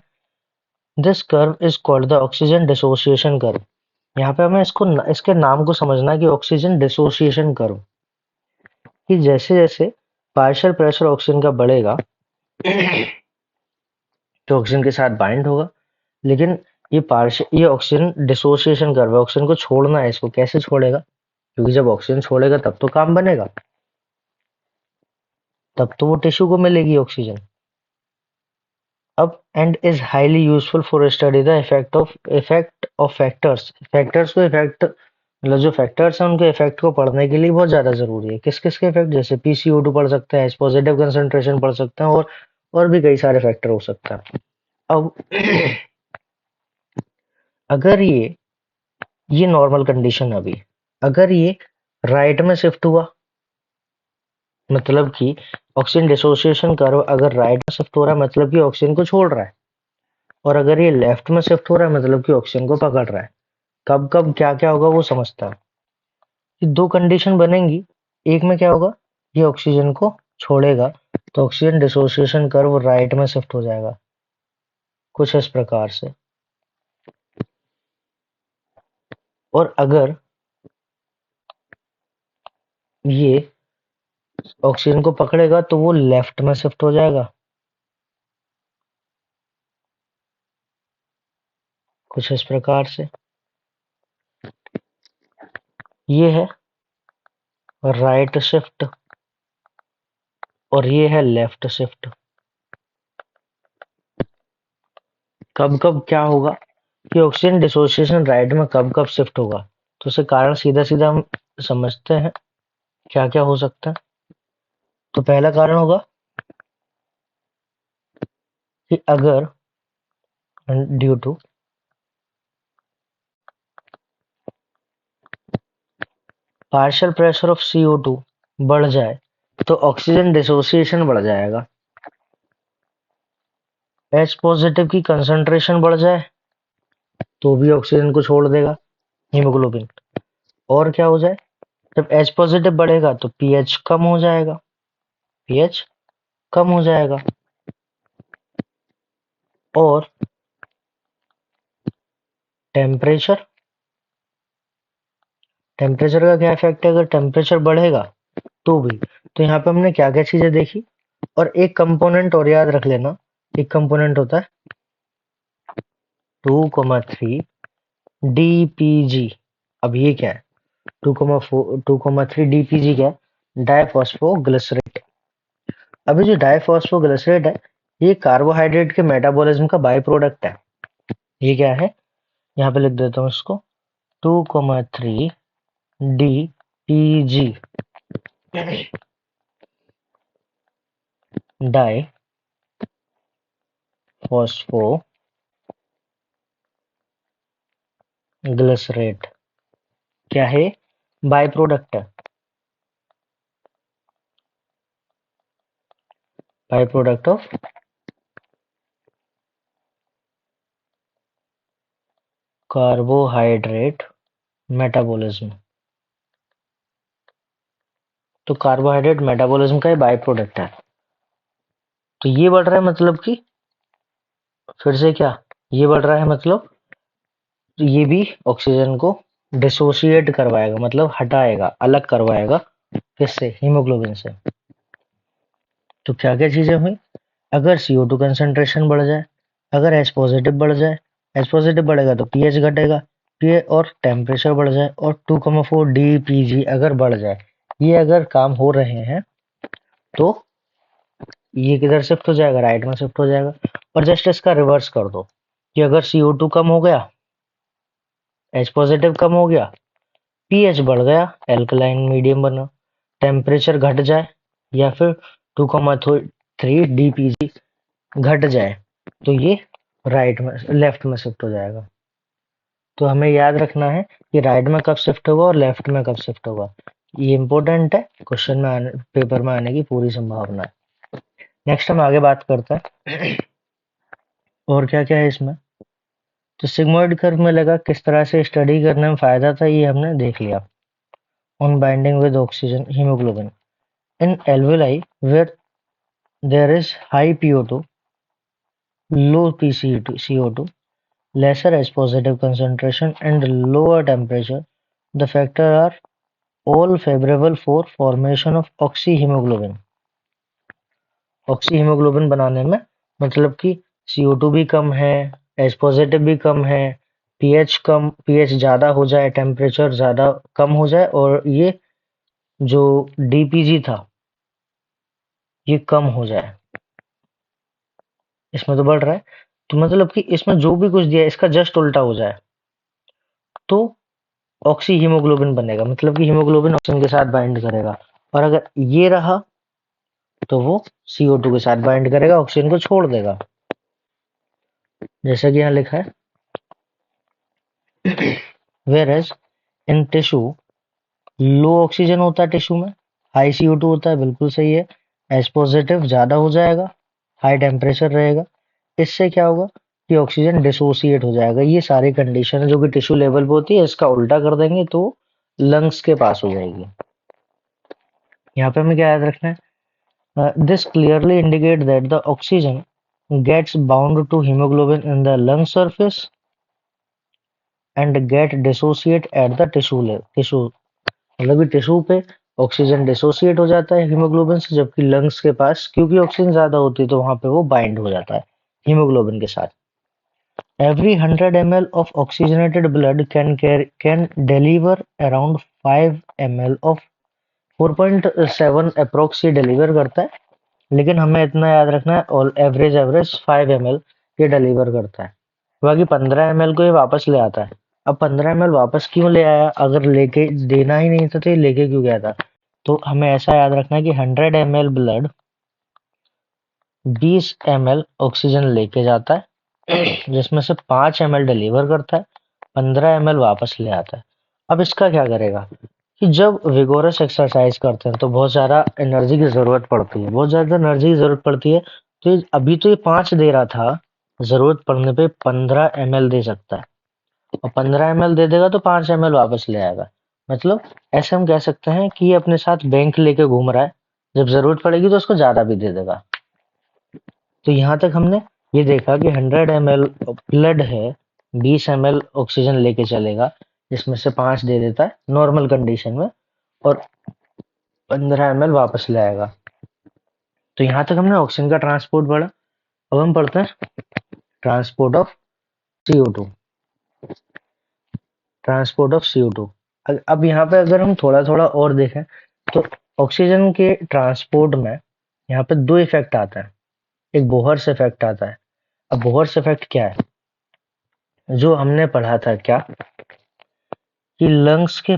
A: This curve is called the oxygen dissociation curve. यहाँ पे हमें इसके नाम को समझना है कि ऑक्सीजन डिसोसिएशन कर्व, कि जैसे जैसे पार्शियल प्रेशर ऑक्सीजन का बढ़ेगा तो ऑक्सीजन के साथ बाइंड होगा, लेकिन ये ऑक्सीजन डिसोसिएशन कर्व है, ऑक्सीजन को छोड़ना है। इसको कैसे छोड़ेगा? क्योंकि जब ऑक्सीजन छोड़ेगा तब तो काम बनेगा, तब तो वो टिश्यू को मिलेगी ऑक्सीजन। अब and is highly useful for study the effect of factors. Factors को इफेक्ट मतलब जो फैक्टर्स हैं उनके इफेक्ट को पढ़ने के लिए बहुत ज्यादा जरूरी है। किस किस के इफेक्ट? जैसे PCO2 पढ़ सकते हैं, H पॉजिटिव कंसंट्रेशन पढ़ सकते हैं, और भी कई सारे फैक्टर हो सकते हैं। अब अगर ये नॉर्मल कंडीशन है अभी, अगर ये राइट में शिफ्ट हुआ, मतलब कि ऑक्सीजन डिसोसिएशन कर्व अगर राइट में शिफ्ट हो रहा है मतलब कि ऑक्सीजन को छोड़ रहा है, और अगर ये लेफ्ट में शिफ्ट हो रहा है मतलब कि ऑक्सीजन को पकड़ रहा है। कब कब क्या क्या होगा वो समझता है। ये दो कंडीशन बनेंगी। एक में क्या होगा, ये ऑक्सीजन को छोड़ेगा तो ऑक्सीजन डिसोसिएशन कर्व राइट में शिफ्ट हो जाएगा कुछ इस प्रकार से। और अगर ये ऑक्सीजन को पकड़ेगा तो वो लेफ्ट में शिफ्ट हो जाएगा कुछ इस प्रकार से। ये है राइट शिफ्ट और ये है लेफ्ट शिफ्ट। कब कब क्या होगा कि ऑक्सीजन डिसोसिएशन राइट में कब कब शिफ्ट होगा, तो उससे कारण सीधा सीधा हम समझते हैं क्या क्या हो सकता है। तो पहला कारण होगा कि अगर due to partial pressure of CO2 बढ़ जाए तो ऑक्सीजन डिसोसिएशन बढ़ जाएगा। H पॉजिटिव की कंसंट्रेशन बढ़ जाए तो भी ऑक्सीजन को छोड़ देगा हीमोग्लोबिन। और क्या हो जाए, जब H पॉजिटिव बढ़ेगा तो pH कम हो जाएगा, pH कम हो जाएगा। और टेम्परेचर, टेम्परेचर का क्या इफेक्ट है, अगर टेम्परेचर बढ़ेगा तो भी। तो यहाँ पे हमने क्या क्या चीजें देखी, और एक कंपोनेंट और याद रख लेना, एक कंपोनेंट होता है 2,3 DPG। अब ये क्या है, 2,3 DPG क्या है, डाइफॉस्फोग्लिसरेट। अभी जो डाइफॉस्फोग्लिसरेट है, ये कार्बोहाइड्रेट के मेटाबॉलिज्म का बाई प्रोडक्ट है। ये क्या है, यहाँ पे लिख देता हूँ इसको, 2,3 DPG डाइफॉस्फोग्लिसरेट क्या है, बाई प्रोडक्ट है, by product of carbohydrate metabolism. तो कार्बोहाइड्रेट मेटाबॉलिज्म का बाई प्रोडक्ट है। तो ये बढ़ रहा है मतलब कि, फिर से क्या, ये बढ़ रहा है मतलब, तो ये भी ऑक्सीजन को डिसोसिएट करवाएगा, मतलब हटाएगा, अलग करवाएगा, किससे, हीमोग्लोबिन से। तो क्या क्या चीजें हुई, अगर CO2 कंसेंट्रेशन बढ़ जाए, अगर H पॉजिटिव बढ़ जाए, H पॉजिटिव बढ़ेगा तो pH घटेगा, pH और टेम्परेचर बढ़ जाए, और 2,4 DPG अगर बढ़ जाए, ये अगर काम हो रहे हैं तो ये किधर शिफ्ट हो जाएगा, राइट में शिफ्ट हो जाएगा। और जस्ट इसका रिवर्स कर दो, कि अगर CO2 कम हो गया, H पॉजिटिव कम हो गया, pH बढ़ गया, एल्कलाइन मीडियम बना, टेम्परेचर घट जाए, या फिर 2,3 DPG घट जाए, तो ये राइट में, लेफ्ट में शिफ्ट हो जाएगा। तो हमें याद रखना है कि राइट में कब शिफ्ट होगा और लेफ्ट में कब शिफ्ट होगा, ये इंपॉर्टेंट है, क्वेश्चन में आने, पेपर में आने की पूरी संभावना है। नेक्स्ट हम आगे बात करते हैं और क्या क्या है इसमें। तो सिग्मोइड कर्व में लगा किस तरह से स्टडी करने में फायदा था, ये हमने देख लिया। On binding with oxygen haemoglobin in alveoli where there is high PO2, low CO2, lesser H positive concentration and lower temperature, the factors are all favorable for formation of oxyhemoglobin। Oxyhaemoglobin बनाने में मतलब कि CO2 भी कम है, H पॉजिटिव भी कम है, pH ज्यादा हो जाए, टेम्परेचर ज्यादा कम हो जाए, और ये जो DPG था ये कम हो जाए। इसमें तो बढ़ रहा है, तो मतलब कि इसमें जो भी कुछ दिया है इसका जस्ट उल्टा हो जाए तो ऑक्सी हीमोग्लोबिन बनेगा, मतलब कि हीमोग्लोबिन ऑक्सीजन के साथ बाइंड करेगा, और अगर ये रहा तो वो CO2 के साथ बाइंड करेगा, ऑक्सीजन को छोड़ देगा, जैसा कि यहाँ लिखा है। Whereas in tissue low oxygen होता है, टिश्यू में हाई CO2 होता है, बिल्कुल सही है। H पॉजिटिव ज्यादा हो जाएगा, हाई टेम्परेचर रहेगा, इससे क्या होगा कि ऑक्सीजन डिसोसिएट हो जाएगा। ये सारी कंडीशन है जो कि टिश्यू लेवल पे होती है, इसका उल्टा कर देंगे तो लंग्स के पास हो जाएगी। यहाँ पे हमें क्या याद रखना है, this clearly indicates that the oxygen gets bound to hemoglobin in the lung surface and get dissociate at the tissue। मतलब कि टिश्यू पे ऑक्सीजन डिसोसिएट हो जाता है हीमोग्लोबिन से, जबकि लंग्स के पास क्योंकि ऑक्सीजन ज्यादा होती है तो वहां पे वो बाइंड हो जाता है हीमोग्लोबिन के साथ। Every 100 ml of oxygenated blood can deliver around 5 ml of 4.7 approx ये डिलीवर करता है, लेकिन हमें इतना याद रखना है, और एवरेज 5 ml ये डिलीवर करता है, बाकी 15 ml को ये वापस ले आता है। अब 15 ml वापस क्यों ले आया, अगर लेके देना ही नहीं था तो ये लेके क्यों गया था। तो हमें ऐसा याद रखना है कि 100 ml ब्लड 20 ml ऑक्सीजन लेके जाता है, जिसमें से 5 ml डिलीवर करता है, 15 ml वापस ले आता है। अब इसका क्या करेगा कि जब विगोरस एक्सरसाइज करते हैं तो बहुत सारा एनर्जी की जरूरत पड़ती है, बहुत ज्यादा एनर्जी की जरूरत पड़ती है, तो अभी तो ये 5 दे रहा था, जरूरत पड़ने पे 15 ml दे सकता है, और 15 ml दे देगा तो 5 ml वापस ले आएगा। मतलब ऐसे हम कह सकते हैं कि ये अपने साथ बैंक लेके घूम रहा है, जब जरूरत पड़ेगी तो उसको ज्यादा भी दे देगा। तो यहाँ तक हमने ये देखा कि 100 ml ब्लड है, 20 ml ऑक्सीजन लेके चलेगा, जिसमें से 5 दे देता है नॉर्मल कंडीशन में, और 15 ml वापस ले आएगा। तो यहाँ तक हमने ऑक्सीजन का ट्रांसपोर्ट पढ़ा। अब हम पढ़ते हैं transport of CO2। Transport of CO2। अब यहाँ पे अगर हम थोड़ा थोड़ा और देखें तो ऑक्सीजन के ट्रांसपोर्ट में यहाँ पे दो इफेक्ट आता है। एक बोहर्स इफेक्ट आता है। अब बोहर्स इफेक्ट क्या है, जो हमने पढ़ा था क्या, कि लंग्स के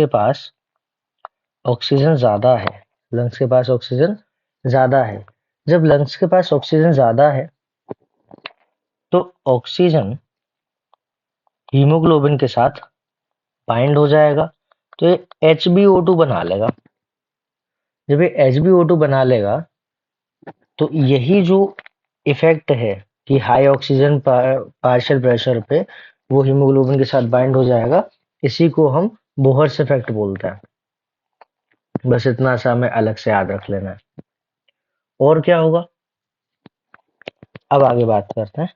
A: पास ऑक्सीजन ज्यादा है। लंग्स के पास ऑक्सीजन ज्यादा है। जब लंग्स के पास ऑक्सीजन ज्यादा है तो ऑक्सीजन हीमोग्लोबिन के साथ बाइंड हो जाएगा, तो ये HbO2 बना लेगा। जब ये HbO2 बना लेगा तो यही जो इफेक्ट है कि हाई ऑक्सीजन पार्शियल प्रेशर पे वो हीमोग्लोबिन के साथ बाइंड हो जाएगा, इसी को हम बोहर्स इफेक्ट बोलते हैं। बस इतना सा हमें अलग से याद रख लेना है। और क्या होगा, अब आगे बात करते हैं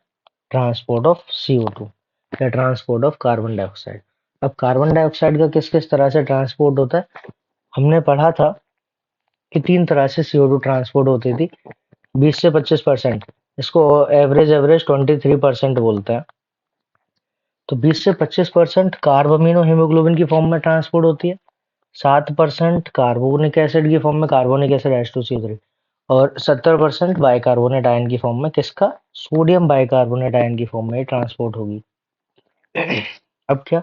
A: ट्रांसपोर्ट ऑफ CO2 या ट्रांसपोर्ट ऑफ कार्बन डाइऑक्साइड। अब कार्बन डाइऑक्साइड का किस किस तरह से ट्रांसपोर्ट होता है, हमने पढ़ा था कि 3 तरह से CO2 ट्रांसपोर्ट होती थी, 20 से 25%। इसको एवरेज 23% बोलते हैं। तो 20 से 25% कार्ब अमीनो हीमोग्लोबिन की फॉर्म में ट्रांसपोर्ट होती है, 7% कार्बोनिक एसिड की फॉर्म में, कार्बोनिक एसिड H2CO3, और 70% बाइकार्बोनेट आयन की फॉर्म में, किसका, सोडियम बाइकार्बोनेट आयन की फॉर्म में ट्रांसपोर्ट होगी। अब क्या,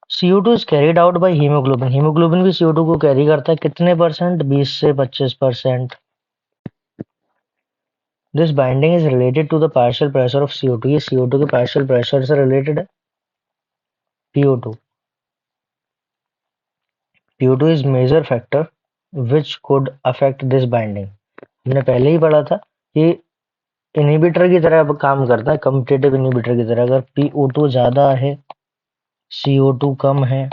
A: CO2 is carried out by haemoglobin. Haemoglobin भी CO2 को कैरी करता है, कितने परसेंट, 20 से 25%। This binding is related to the partial pressure of CO2। ये CO2 के पार्शियल प्रेशर से रिलेटेड है। PO2 PO2 is major factor which could affect this binding। हमने पहले ही पढ़ा था कि इनहिबिटर की तरह अब काम करता है, कम्पिटिटिव इनहिबिटर की तरह। अगर PO2 ज्यादा है, CO2 कम है,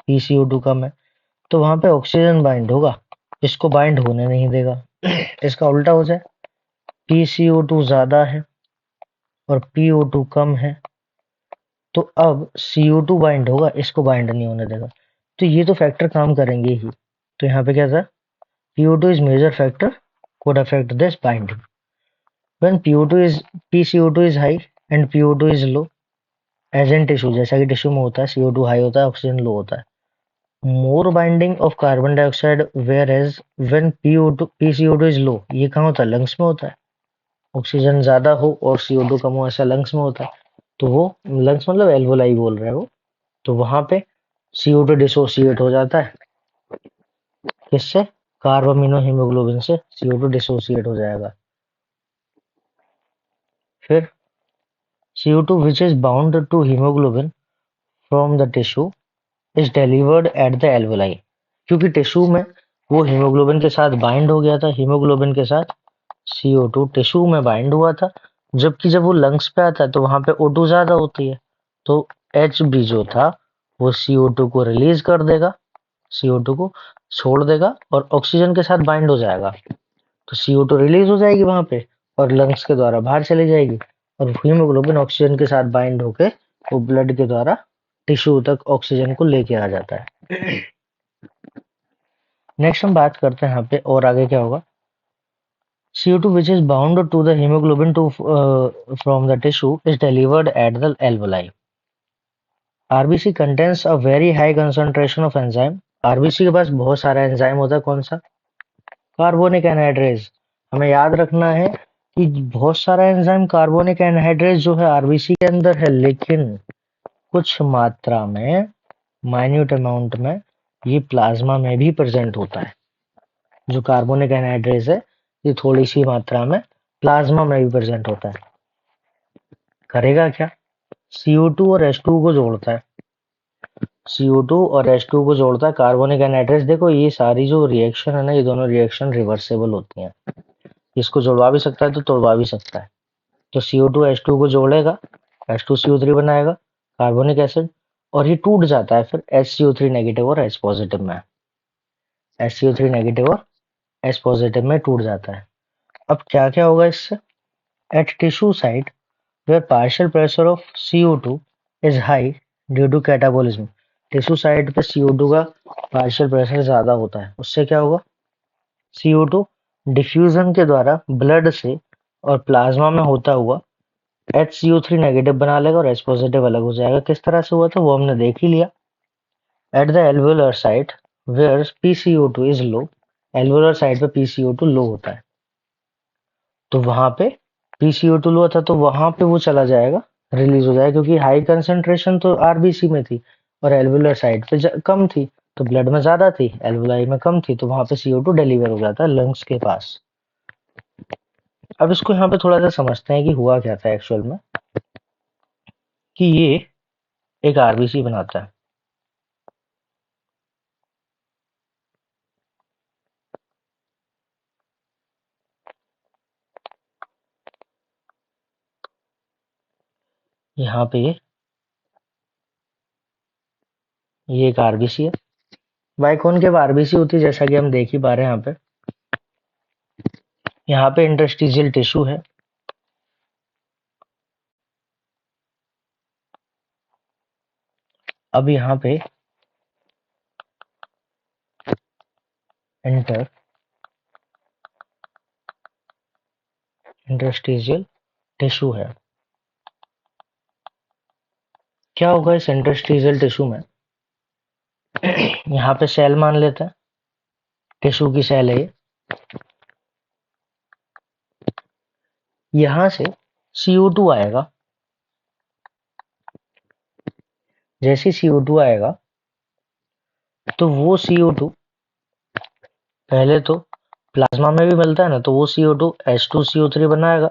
A: PCO2 कम है, तो वहां पे ऑक्सीजन बाइंड होगा, इसको बाइंड होने नहीं देगा। इसका उल्टा हो जाए, PCO2 ज्यादा है और PO2 कम है, तो अब CO2 बाइंड होगा, इसको बाइंड नहीं होने देगा। तो ये तो फैक्टर काम करेंगे ही। तो यहाँ पे क्या था, PO2 is major factor could affect this binding when PCO2 is high and PO2 is low, as in tissue। जैसा कि टिश्यू में होता है, CO2 हाई होता है, ऑक्सीजन लो होता है। More binding of carbon dioxide whereas when PCO2 is low. ये कहाँ होता है, लंग्स में होता है। ऑक्सीजन ज्यादा हो और CO2 कम हो, ऐसा लंग्स में होता है। तो वो लंग्स मतलब एल्वोलाई बोल रहे हो, तो वहां पे CO2 डिसोसिएट हो जाता है, किससे, कार्बामिनो हीमोग्लोबिन से CO2 डिसोसिएट हो जाएगा। फिर CO2 which is bound to hemoglobin from the tissue is delivered at the alveoli। क्योंकि टिश्यू में वो हीमोग्लोबिन के साथ बाइंड हो गया था, हीमोग्लोबिन के साथ CO2 टिश्यू में बाइंड हुआ था, जबकि जब वो लंग्स पे आता है तो वहां पे O2 ज्यादा होती है, तो Hb जो था वो CO2 को रिलीज कर देगा, CO2 को छोड़ देगा और ऑक्सीजन के साथ बाइंड हो जाएगा। तो CO2 रिलीज हो जाएगी वहां पे और लंग्स के द्वारा बाहर चली जाएगी, और हीमोग्लोबिन ऑक्सीजन के साथ बाइंड होके वो ब्लड के द्वारा टिश्यू तक ऑक्सीजन को लेके आ जाता है। नेक्स्ट हम बात करते हैं यहाँ पे, और आगे क्या होगा, CO2 which is bound to the hemoglobin from the tissue is delivered at the alveoli। RBC contains a very high concentration of enzyme। RBC के पास बहुत सारा एंजाइम होता है, कौन सा, कार्बोनिक एनहाइड्रेज। हमें याद रखना है कि बहुत सारा एंजाइम कार्बोनिक एनहाइड्रेज जो है आरबीसी के अंदर है, लेकिन कुछ मात्रा में, माइन्यूट अमाउंट में, ये प्लाज्मा में भी प्रेजेंट होता है। जो कार्बोनिक एनहाइड्रेज है ये थोड़ी सी मात्रा में प्लाज्मा में भी प्रेजेंट होता है। करेगा क्या, CO2 और H2 को जोड़ता है। CO2 और H2 को जोड़ता है कार्बोनिक एनहाइड्रेज। देखो ये सारी जो रिएक्शन है ना, ये दोनों रिएक्शन रिवर्सेबल होती हैं। इसको जुड़वा भी सकता है तो तोड़वा भी सकता है। तो CO2 H2 को जोड़ेगा, H2CO3 बनाएगा, कार्बोनिक एसिड, और ये टूट जाता है फिर HCO3 नेगेटिव और H पॉजिटिव में। HCO3 नेगेटिव और एच पॉजिटिव में टूट जाता है। अब क्या क्या होगा इससे? At tissue site where partial pressure of CO2 is high due to catabolism। Tissue side पे CO2 का पार्शियल प्रेशर ज्यादा होता है, उससे क्या होगा? CO2 डिफ्यूजन के द्वारा ब्लड से और प्लाज्मा में होता हुआ HCO3 नेगेटिव बना लेगा और H पॉजिटिव अलग हो जाएगा। किस तरह से हुआ था वो हमने देख ही लिया। At the alveolar site where PCO2 is low, alveolar side पे PCO2 लो होता है, तो वहां पे PCO2 लो था तो वहां पे वो चला जाएगा, रिलीज हो जाएगा, क्योंकि हाई कंसंट्रेशन तो आरबीसी में थी और एल्वुलर साइड पे कम थी, तो ब्लड में ज्यादा थी, एल्वुलाई में कम थी, तो वहां पे CO2 डिलीवर हो जाता है लंग्स के पास। अब इसको यहाँ पे थोड़ा सा समझते हैं कि हुआ क्या था एक्चुअल में, कि ये एक आरबीसी बनाता है। यहाँ पे ये एक आरबीसी है। बाइकॉन आरबीसी होती है जैसा कि हम देख ही पा रहे हैं। यहाँ पे इंटरस्टिशियल टिश्यू है। अब यहाँ पे इंटरस्टिशियल टिश्यू है। क्या होगा इस इंटरस्टिशियल टिश्यू में? यहाँ पे सेल मान लेते हैं, टिश्यू की सेल है ये। यहाँ से CO2 आएगा। जैसे CO2 आएगा तो वो CO2 पहले तो प्लाज्मा में भी मिलता है ना, तो वो CO2 H2CO3 बनाएगा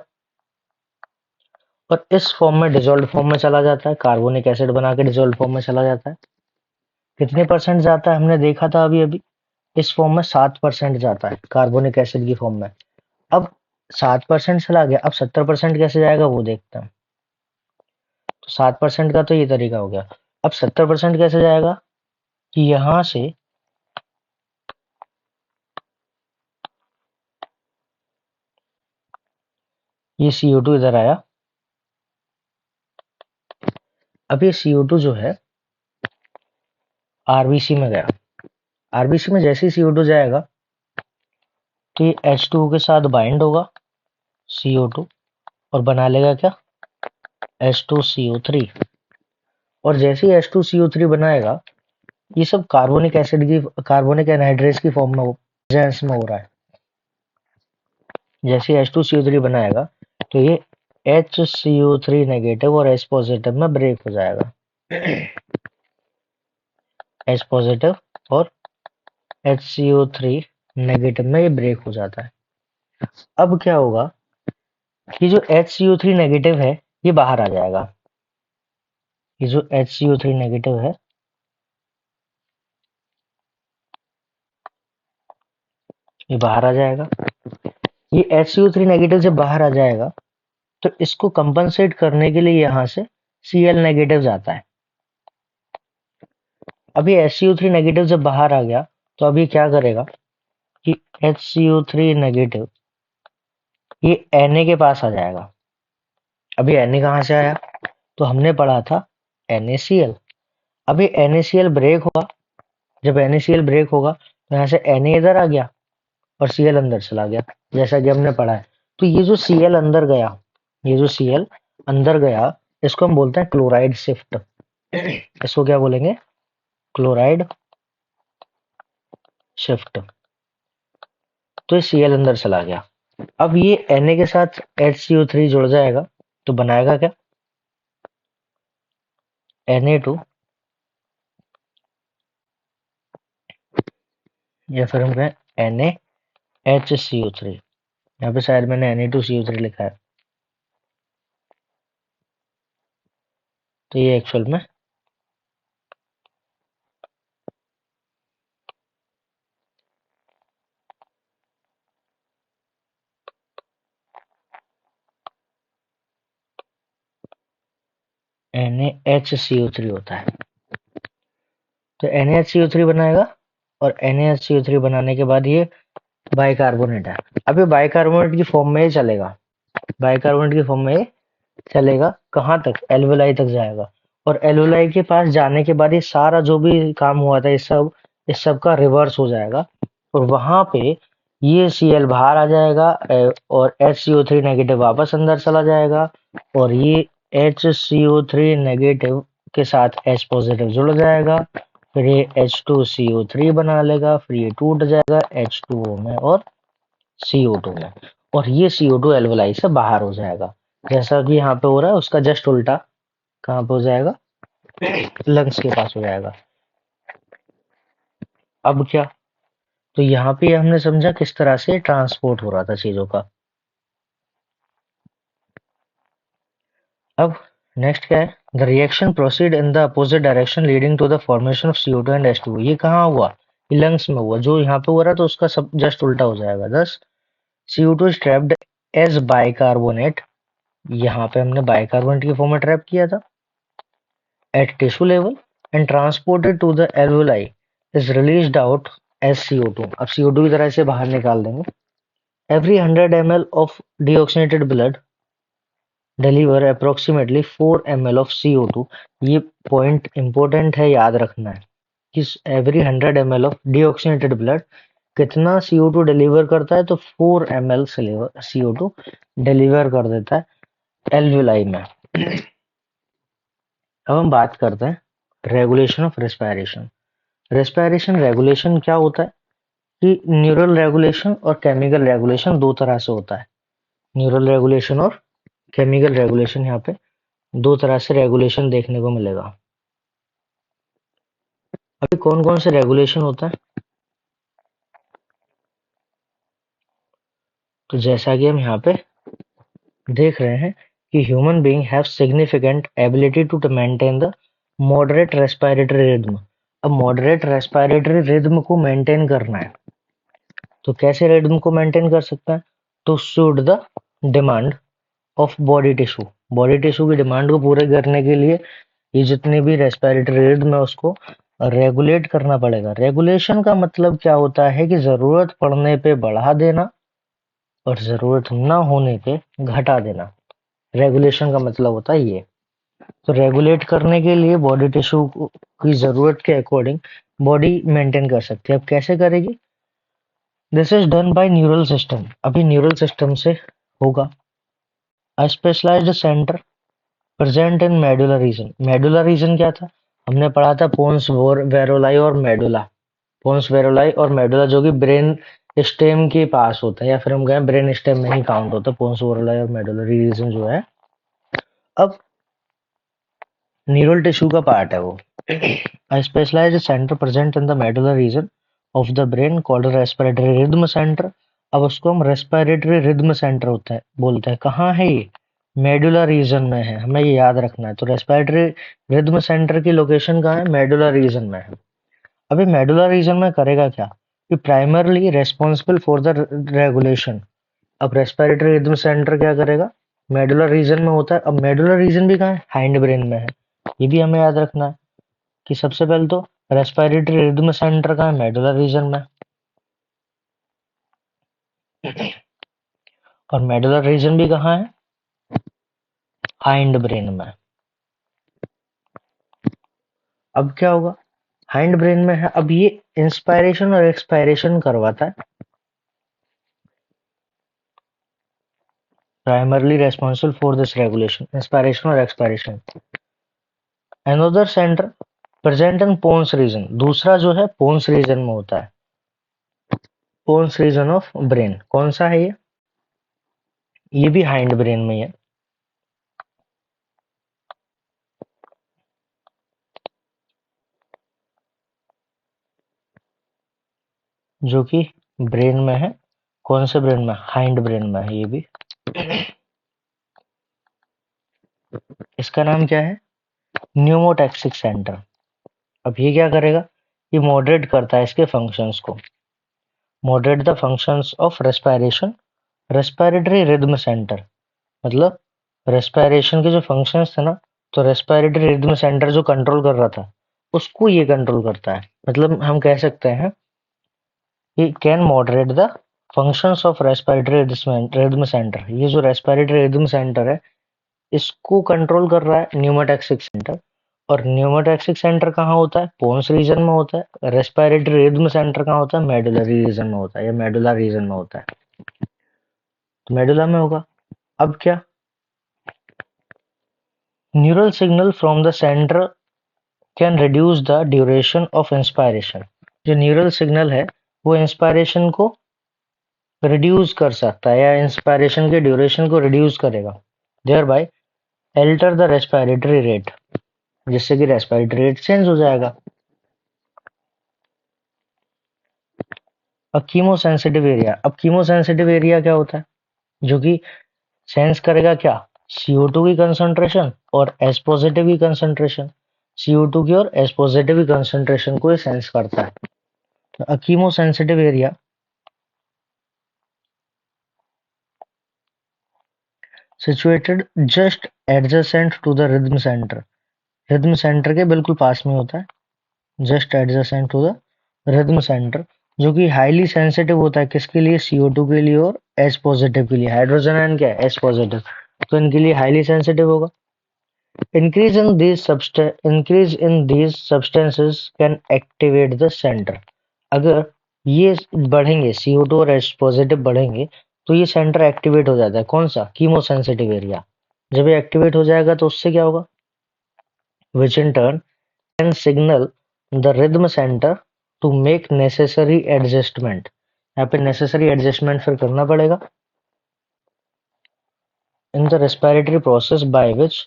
A: और इस फॉर्म में डिजोल्व फॉर्म में चला जाता है, कार्बोनिक एसिड बना के डिजोल्व फॉर्म में चला जाता है। कितने परसेंट जाता है हमने देखा था अभी अभी, इस फॉर्म में 7% जाता है कार्बोनिक एसिड की फॉर्म में। अब 7% चला गया, अब 70% कैसे जाएगा वो देखते हैं। तो 7% का तो ये तरीका हो गया। अब 70% कैसे जाएगा कि यहां से ये CO2 इधर आया। अब ये CO2 जो है आरबीसी में गया। आरबीसी में जैसे ही CO2 जाएगा तो ये H2O के साथ बाइंड होगा CO2 और बना लेगा क्या? H2CO3। और जैसे ही H2CO3 बनाएगा, ये सब कार्बोनिक एनहाइड्रेस की फॉर्म में प्रेजेंस में हो रहा है। जैसे H2CO3 बनाएगा तो ये HCO3 नेगेटिव और H पॉजिटिव में ब्रेक हो जाएगा। H पॉजिटिव और HCO3 नेगेटिव में ये ब्रेक हो जाता है। अब क्या होगा कि जो HCO3 नेगेटिव है ये बाहर आ जाएगा। ये जो HCO3 नेगेटिव है ये बाहर आ जाएगा। ये HCO3 नेगेटिव जब बाहर आ जाएगा तो इसको कंपनसेट करने के लिए यहाँ से Cl नेगेटिव जाता है। अभी HCO3 नेगेटिव जब बाहर आ गया तो अभी क्या करेगा कि HCO3 नेगेटिव ये Na के पास आ जाएगा। अभी Na कहाँ से आया? तो हमने पढ़ा था NaCl। अभी NaCl ब्रेक होगा। जब NaCl ब्रेक होगा तो यहाँ से Na इधर आ गया और Cl अंदर चला गया, जैसा कि हमने पढ़ा है। तो ये जो Cl अंदर गया, ये जो Cl अंदर गया, इसको हम बोलते हैं क्लोराइड शिफ्ट। इसको क्या बोलेंगे? Chloride shift. तो ये Cl अंदर चला गया। अब ये Na के साथ HCO3 जुड़ जाएगा तो बनाएगा क्या? Na2 या फिर हम कहें NaHCO3। यहाँ पे शायद मैंने Na2CO3 लिखा है, तो ये एक्चुअल में NaHCO3 होता है। तो NaHCO3 बनाएगा और NaHCO3 बनाने के बाद ये बाइकार्बोनेट है। अब ये बाइकार्बोनेट की फॉर्म में ही चलेगा, बाइकार्बोनेट की फॉर्म में ये चलेगा कहाँ तक, एल्वेलाई तक जाएगा। और एल्वेलाई के पास जाने के बाद ये सारा जो भी काम हुआ था इस सब का रिवर्स हो जाएगा, और वहां पे ये Cl बाहर आ जाएगा, और HCO3 नेगेटिव वापस अंदर चला जाएगा, और ये HCO3 नेगेटिव के साथ H पॉजिटिव जुड़ जाएगा, फिर ये H2CO3 बना लेगा, फिर ये टूट जाएगा H2O में और CO2 में, और ये CO2 एल्वेलाई से बाहर हो जाएगा। जैसा कि यहाँ पे हो रहा है उसका जस्ट उल्टा कहाँ पे हो जाएगा, लंग्स के पास हो जाएगा। अब क्या, तो यहाँ पे हमने समझा किस तरह से ट्रांसपोर्ट हो रहा था चीजों का। अब नेक्स्ट क्या है, the reaction proceed in the opposite direction leading to the formation of CO2 and H2O। ये कहाँ हुआ, ये लंग्स में हुआ, जो यहाँ पे हो रहा था उसका सब जस्ट उल्टा हो जाएगा। दस CO2 is trapped as bicarbonate, यहाँ पे हमने बाइकार्बोनेट की फॉर्म में ट्रैप किया था, at tissue level and transported to the alveoli is released out as CO2। अब CO2 की तरह से बाहर निकाल देंगे। Every 100 ml of deoxygenated blood deliver approximately 4 ml of CO2। ये पॉइंट इंपॉर्टेंट है, याद रखना है कि every 100 ml of deoxygenated blood कितना CO2 डिलीवर करता है, तो 4 ml CO2 डिलीवर कर देता है एल्वेलाई में। अब हम बात करते हैं regulation of respiration. Respiration regulation क्या होता है कि न्यूरल रेगुलेशन और केमिकल रेगुलेशन दो तरह से होता है। न्यूरल रेगुलेशन और केमिकल रेगुलेशन, यहाँ पे दो तरह से रेगुलेशन देखने को मिलेगा। अभी कौन कौन से रेगुलेशन होता है, तो जैसा कि हम यहाँ पे देख रहे हैं कि human being have significant ability to maintain the moderate respiratory rhythm. अब मॉडरेट रेस्पिरेटरी रिदम को मेंटेन करना है, तो कैसे रिदम को मेंटेन कर सकते हैं, तो suit the demand of body tissue की डिमांड को पूरे करने के लिए ये जितने भी रेस्पिरेटरी रिदम है उसको रेगुलेट करना पड़ेगा। रेगुलेशन का मतलब क्या होता है कि जरूरत पड़ने पे बढ़ा देना और जरूरत ना होने पे घटा देना। रेगुलेशन का मतलब होता है ये। तो रेगुलेट करने के लिए बॉडी टिश्यू की जरूरत के अकॉर्डिंग बॉडी मेंटेन कर सकती है। अब कैसे करेगी, this is done by neural system. अभी न्यूरल सिस्टम से होगा। A specialised centre present in medulla region. Medulla region क्या था, हमने पढ़ा था पोन्स वेरोलाई और मेडुला। पोन्स वेरोलाई और मेडुला जो कि ब्रेन स्टेम के पास होता है, या फिर हम कहें ब्रेन स्टेम में ही काउंट होता है पोन्स वेरोलाई और मेडुलरी रीजन जो है। अब न्यूरल टिश्यू का पार्ट है वो। A specialized center present in the medulla region of the brain called respiratory rhythm center। अब उसको हम रेस्पिरेटरी रिदम सेंटर होता है बोलते हैं। कहाँ है ये, मेडुला रीजन में है, हमें ये याद रखना है। तो रेस्पिरेटरी रिदम सेंटर की लोकेशन कहाँ है, मेडुला रीजन में है। अभी मेडुला रीजन में करेगा क्या, कि primarily responsible for the regulation. अब रेस्पिरेटरी रिदम सेंटर क्या करेगा, मेडुला रीजन में होता है। अब मेडुला रीजन भी कहाँ है, हाइंड ब्रेन में है। ये भी हमें याद रखना है कि सबसे पहले तो रेस्पिरेटरी रिदम सेंटर का है मेडुला रीजन में, और मेडुलर रीजन भी कहाँ है, हाइंड ब्रेन में। अब क्या होगा, हाइंड ब्रेन में है। अब ये इंस्पायरेशन और एक्सपायरेशन करवाता है, primarily responsible for this regulation, inspiration और expiration. Another centre present in pons region, दूसरा जो है पोन्स रीजन में होता है। पोन्स रीजन ऑफ ब्रेन कौन सा है ये भी हाइंड ब्रेन में है। जो कि ब्रेन में है, कौन से ब्रेन में, हाइंड ब्रेन में है ये भी। इसका नाम क्या है, न्यूमोटैक्सिक सेंटर। अब ये क्या करेगा, ये मॉडरेट करता है इसके फंक्शंस को, moderate the functions of respiration, respiratory rhythm centre. मतलब रेस्पिरेशन के जो फंक्शंस थे ना, तो रेस्पिरेटरी रिदम सेंटर जो कंट्रोल कर रहा था उसको ये कंट्रोल करता है। मतलब हम कह सकते हैं कि can moderate the functions of respiratory rhythm centre, ये जो रेस्पिरेटरी रिदम सेंटर है इसको कंट्रोल कर रहा है न्यूमाटैक्सिक सेंटर। और न्यूमाटैक्सिक सेंटर कहाँ होता है? पोन्स रीजन में होता है। रेस्पिरेटरी रिदम सेंटर कहाँ होता है? मेडुलरी रीजन में होता है या मेडुलर रीजन में होता है। तो मेडुला में होगा। अब क्या, neural signal from the centre can reduce the duration of inspiration. जो न्यूरल सिग्नल है वो इंस्पायरेशन को रिड्यूस कर सकता है या इंस्पायरेशन के ड्यूरेशन को रिड्यूस करेगा, thereby alter the respiratory rate, जिससे कि रेस्पिरेटरी रेट चेंज हो जाएगा। अब कीमोसेंसिटिव एरिया, अब कीमोसेंसिटिव एरिया क्या होता है? जो कि सेंस करेगा क्या? CO2 की कंसंट्रेशन और एस पॉजिटिव की कंसंट्रेशन, CO2 की और एस पॉजिटिव की कंसंट्रेशन को ये सेंस करता है। तो chemosensitive area situated just adjacent to the rhythm centre, rhythm centre के बिल्कुल पास में होता है, just adjacent to the rhythm centre, जो कि हाईली सेंसिटिव होता है किसके लिए? CO2 के लिए और एस पॉजिटिव के लिए। हाइड्रोजन आयन क्या है? एस पॉजिटिव, तो इनके लिए हाईली सेंसिटिव होगा। increase in these substances can activate the center। अगर ये बढ़ेंगे, CO2 और H पॉजिटिव बढ़ेंगे तो ये सेंटर एक्टिवेट हो जाता है। कौन सा? Chemosensitive area. जब ये एक्टिवेट हो जाएगा तो उससे क्या होगा? which in turn can signal the rhythm center to make necessary adjustment। यहाँ पे necessary adjustment फिर करना पड़ेगा in the respiratory process by which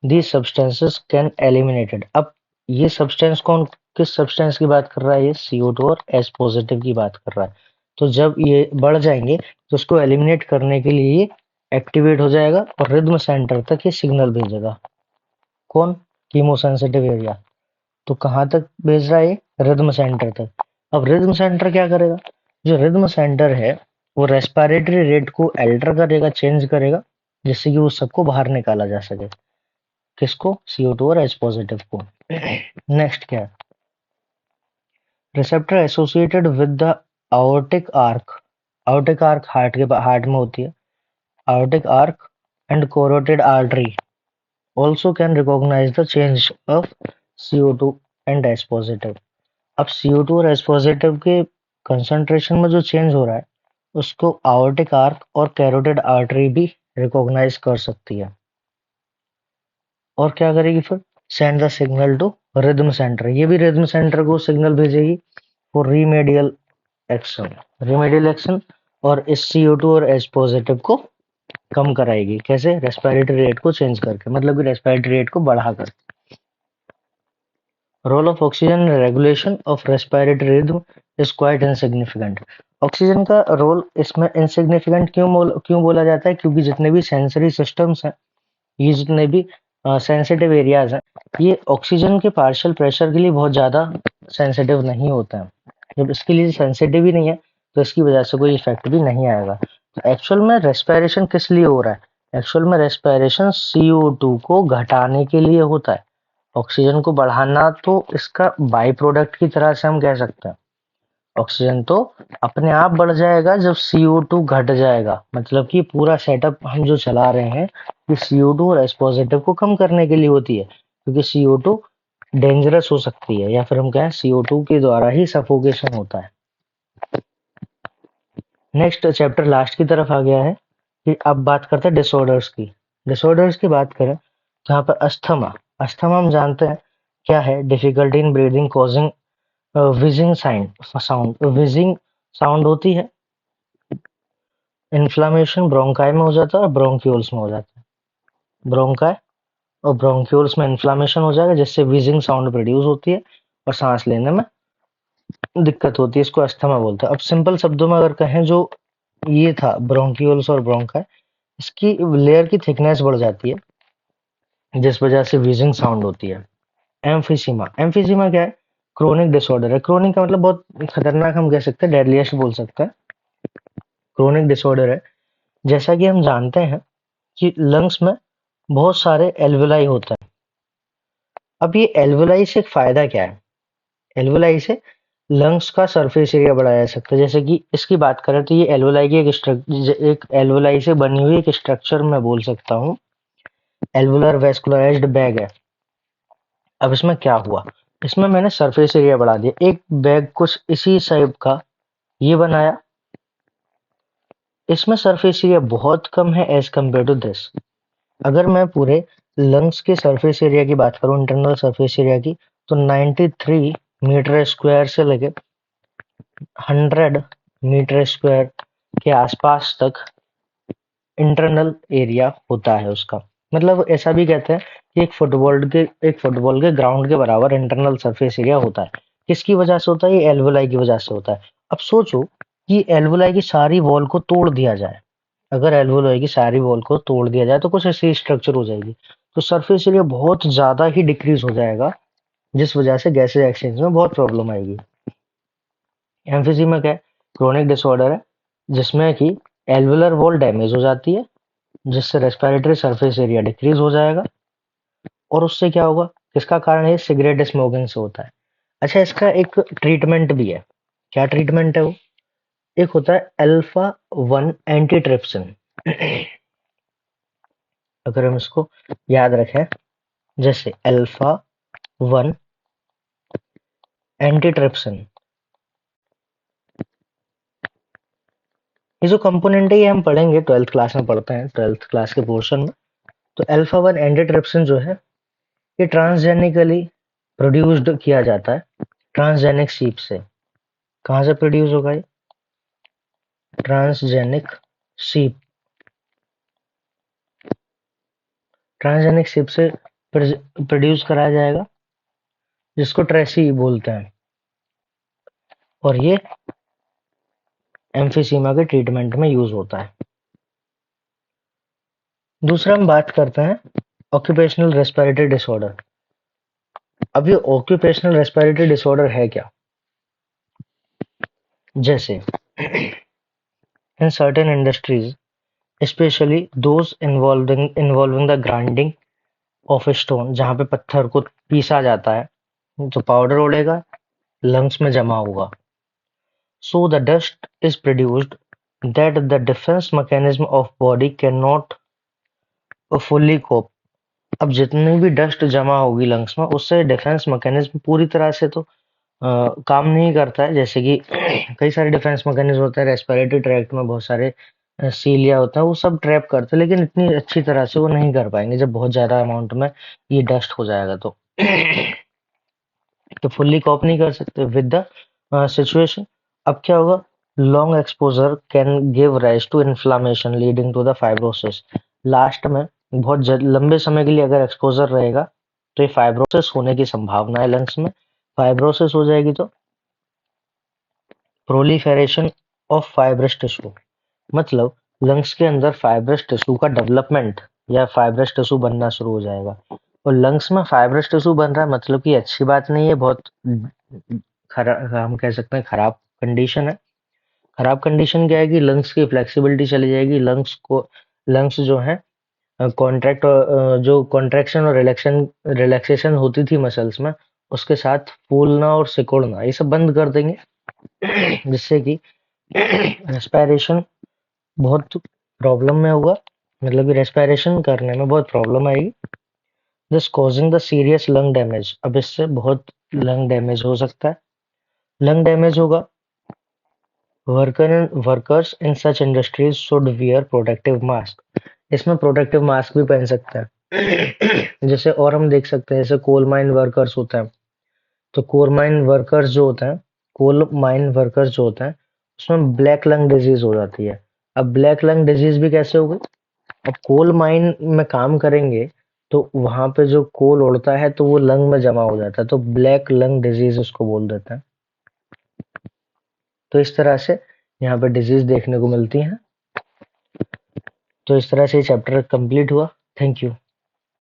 A: these substances can eliminated। अब ये सब्सटेंस कौन, किस सब्सटेंस की बात कर रहा है? ये CO2 और H पॉजिटिव की बात कर रहा है। तो जब ये बढ़ जाएंगे तो उसको एलिमिनेट करने के लिए ये एक्टिवेट हो जाएगा और रिदम सेंटर तक ये सिग्नल भेजेगा। कौन? Chemosensitive area. तो कहाँ तक भेज रहा है ये? रिदम सेंटर तक। अब रिदम सेंटर क्या करेगा? जो रिदम सेंटर है वो रेस्पिरेटरी रेट को अल्टर करेगा, चेंज करेगा, जिससे कि वो सबको बाहर निकाला जा सके। किसको? CO2 और H पॉजिटिव को। नेक्स्ट क्या है? Receptor associated with the aortic arc। aortic arc heart में होती है। aortic arc and carotid artery also can recognize the change of CO2 and H positive। अब CO2 और H पॉजिटिव के कंसंट्रेशन में जो चेंज हो रहा है उसको aortic arc और carotid artery भी रिकॉग्नाइज कर सकती है। और क्या करेगी फिर? Send the signal to rhythm centre, ये भी रिदम सेंटर को सिग्नल भेजेगी for remedial action. Remedial action और इस CO2 और H पॉजिटिव को कम कराएगी। कैसे? रेस्पिरेटरी रेट को चेंज करके, मतलब कि रेस्पिरेटरी रेट को बढ़ाकर। Role of oxygen regulation of respiratory rhythm is quite insignificant. Oxygen का रोल इसमें इनसिग्निफिकेंट क्यों बोला जाता है? क्योंकि जितने भी सेंसरी सिस्टम्स हैं, ये जितने भी सेंसिटिव एरियाज हैं, ये ऑक्सीजन के पार्शियल प्रेशर के लिए बहुत ज़्यादा सेंसिटिव नहीं होता है। जब इसके लिए सेंसिटिव ही नहीं है तो इसकी वजह से कोई इफेक्ट भी नहीं आएगा। तो एक्चुअल में रेस्पिरेशन किस लिए हो रहा है? एक्चुअल में रेस्पिरेशन CO2 को घटाने के लिए होता है। ऑक्सीजन को बढ़ाना तो इसका बाई प्रोडक्ट की तरह से हम कह सकते हैं। ऑक्सीजन तो अपने आप बढ़ जाएगा जब CO2 घट जाएगा, मतलब कि पूरा सेटअप हम जो चला रहे हैं ये CO2 और H पॉजिटिव को कम करने के लिए होती है, क्योंकि CO2 डेंजरस हो सकती है, या फिर हम कहें CO2 के द्वारा ही सफोकेशन होता है। नेक्स्ट चैप्टर लास्ट की तरफ आ गया है कि अब बात करते हैं डिसऑर्डर्स की। डिसऑर्डर्स की बात करें तो यहाँ पर अस्थमा, अस्थमा हम जानते हैं क्या है? Difficulty in breathing causing wheezing sound, wheezing sound होती है। इन्फ्लामेशन ब्रोंकाई में हो जाता है और ब्रोंक्यूल्स में हो जाता है। ब्रोंकाई और ब्रोंक्यूल्स में इन्फ्लामेशन हो जाएगा जिससे विजिंग साउंड प्रोड्यूस होती है और सांस लेने में दिक्कत होती है। इसको अस्थमा बोलते हैं। अब सिंपल शब्दों में अगर कहें, जो ये था ब्रोंक्यूल्स और ब्रोंकाई, इसकी लेयर की थिकनेस बढ़ जाती है जिस वजह से विजिंग साउंड होती है। एम्फीसीमा, एम्फीसीमा क्या है? क्रोनिक डिसऑर्डर है। क्रोनिक का मतलब बहुत खतरनाक, हम कह सकते हैं डेडलीस्ट बोल सकते हैं। क्रोनिक डिसऑर्डर है। जैसा कि हम जानते हैं कि लंग्स में बहुत सारे एल्वुलाई होते हैं। अब ये एल्वुलाई से एक फायदा क्या है? एल्वुलाई से लंग्स का सरफेस एरिया बढ़ाया जा सकता है। जैसे कि इसकी बात करें तो ये एल्वोलाई की एक एल्वोलाई से बनी हुई एक स्ट्रक्चर मैं बोल सकता हूँ, एल्वुलर वेस्कुलराइज्ड बैग है। अब इसमें क्या हुआ, इसमें मैंने सरफेस एरिया बढ़ा दिया, एक बैग कुछ इसी टाइप का ये बनाया, इसमें सरफेस एरिया बहुत कम है एज कम्पेयर टू दिस। अगर मैं पूरे लंग्स के सरफेस एरिया की बात करूं, इंटरनल सरफेस एरिया की, तो 93 मीटर स्क्वायर से लेके 100 मीटर स्क्वायर के आसपास तक इंटरनल एरिया होता है उसका। मतलब ऐसा भी कहते हैं कि एक फुटबॉल के ग्राउंड के बराबर इंटरनल सरफेस एरिया होता है। किसकी वजह से होता है? ये एल्वोलाई की वजह से होता है। अब सोचो कि एल्वोलाई की सारी वॉल को तोड़ दिया जाए, अगर एल्वोलाई की सारी वॉल को तोड़ दिया जाए तो कुछ ऐसी स्ट्रक्चर हो जाएगी, तो सरफेस एरिया बहुत ज्यादा ही डिक्रीज हो जाएगा, जिस वजह से गैसेज एक्सचेंज में बहुत प्रॉब्लम आएगी। एम्फीजीमा क्या है? क्रोनिक डिसऑर्डर है जिसमें कि एल्वुलर वॉल डैमेज हो जाती है, जिससे रेस्पिरेटरी सरफेस एरिया डिक्रीज हो जाएगा, और उससे क्या होगा? इसका कारण है सिगरेट स्मोकिंग से होता है। अच्छा, इसका एक ट्रीटमेंट भी है। क्या ट्रीटमेंट है वो? एक होता है अल्फा 1 एंटीट्रिप्सिन। अगर हम इसको याद रखें, जैसे अल्फा 1 एंटीट्रिप्सिन, ये जो कंपोनेंट है ये हम पढ़ेंगे, 12th क्लास में पढ़ते हैं, 12th क्लास के पोर्शन में। तो अल्फा 1 एंटीट्रिप्सिन जो है ये ट्रांसजेनिकली प्रोड्यूस्ड किया जाता है, ट्रांसजेनिक सीप से। कहाँ से प्रोड्यूस होगा ये? ट्रांसजेनिक सीप, ट्रांसजेनिक सीप से प्रोड्यूस कराया जाएगा, जिसको ट्रेसी बोलते हैं, और ये एम्फीसीमा के ट्रीटमेंट में यूज होता है। दूसरा हम बात करते हैं ऑक्यूपेशनल रेस्पिरेटरी डिसऑर्डर। अब ये ऑक्यूपेशनल रेस्पिरेटरी डिसऑर्डर है क्या? जैसे in certain industries, specially those involving the grinding of stone, जहाँ पे पत्थर को पीसा जाता है, तो पाउडर उड़ेगा, लंग्स में जमा होगा, so the dust is produced that the defense mechanism of body cannot fully cope। अब जितनी भी डस्ट जमा होगी लंग्स में, उससे डिफेंस मैकेनिज्म पूरी तरह से तो काम नहीं करता है। जैसे कि कई सारे डिफेंस मैकेनिज्म होते हैं, रेस्पिरेटरी ट्रैक्ट में बहुत सारे सीलिया होता है, वो सब ट्रैप करते हैं, लेकिन इतनी अच्छी तरह से वो नहीं कर पाएंगे जब बहुत ज्यादा अमाउंट में ये डस्ट हो जाएगा तो। तो फुल्ली कॉप नहीं कर सकते विद द सिचुएशन। अब क्या होगा? Long exposure can give rise to inflammation leading to the fibrosis. Last में बहुत लंबे समय के लिए अगर एक्सपोजर रहेगा तो ये फाइब्रोसिस होने की संभावना है, लंग्स में फाइब्रोसिस हो जाएगी तो प्रोलिफेरेशन ऑफ फाइब्रस टिश्यू, मतलब लंग्स के अंदर फाइब्रस टिश्यू का डेवलपमेंट या फाइब्रस टिश्यू बनना शुरू हो जाएगा। और लंग्स में फाइब्रस टिश्यू बन रहा है मतलब कि अच्छी बात नहीं है, बहुत हम कह सकते हैं खराब कंडीशन है। खराब कंडीशन क्या है कि लंग्स की फ्लेक्सिबिलिटी चली जाएगी, लंग्स जो है कॉन्ट्रैक्ट, जो कॉन्ट्रैक्शन और रिलैक्सेशन होती थी मसल्स में, उसके साथ फूलना और सिकुड़ना ये सब बंद कर देंगे, जिससे कि रेस्पिरेशन बहुत प्रॉब्लम में होगा, मतलब कि रेस्पिरेशन करने में बहुत प्रॉब्लम आएगी, this causing the serious lung damage. अब इससे बहुत लंग डैमेज हो सकता है। लंग डैमेज होगा, workers in such industries should wear protective mask. इसमें प्रोटेक्टिव मास्क भी पहन सकते हैं। जैसे और हम देख सकते हैं, जैसे कोल माइन वर्कर्स होते हैं, तो कोल माइन वर्कर्स जो होते हैं उसमें ब्लैक लंग डिजीज हो जाती है। अब ब्लैक लंग डिजीज भी कैसे हो गई? अब कोल माइन में काम करेंगे तो वहां पे जो कोल उड़ता है तो वो लंग में जमा हो जाता है, तो ब्लैक लंग डिजीज उसको बोल देते हैं। तो इस तरह से यहाँ पे डिजीज देखने को मिलती हैं। तो इस तरह से चैप्टर कंप्लीट हुआ। Thank you.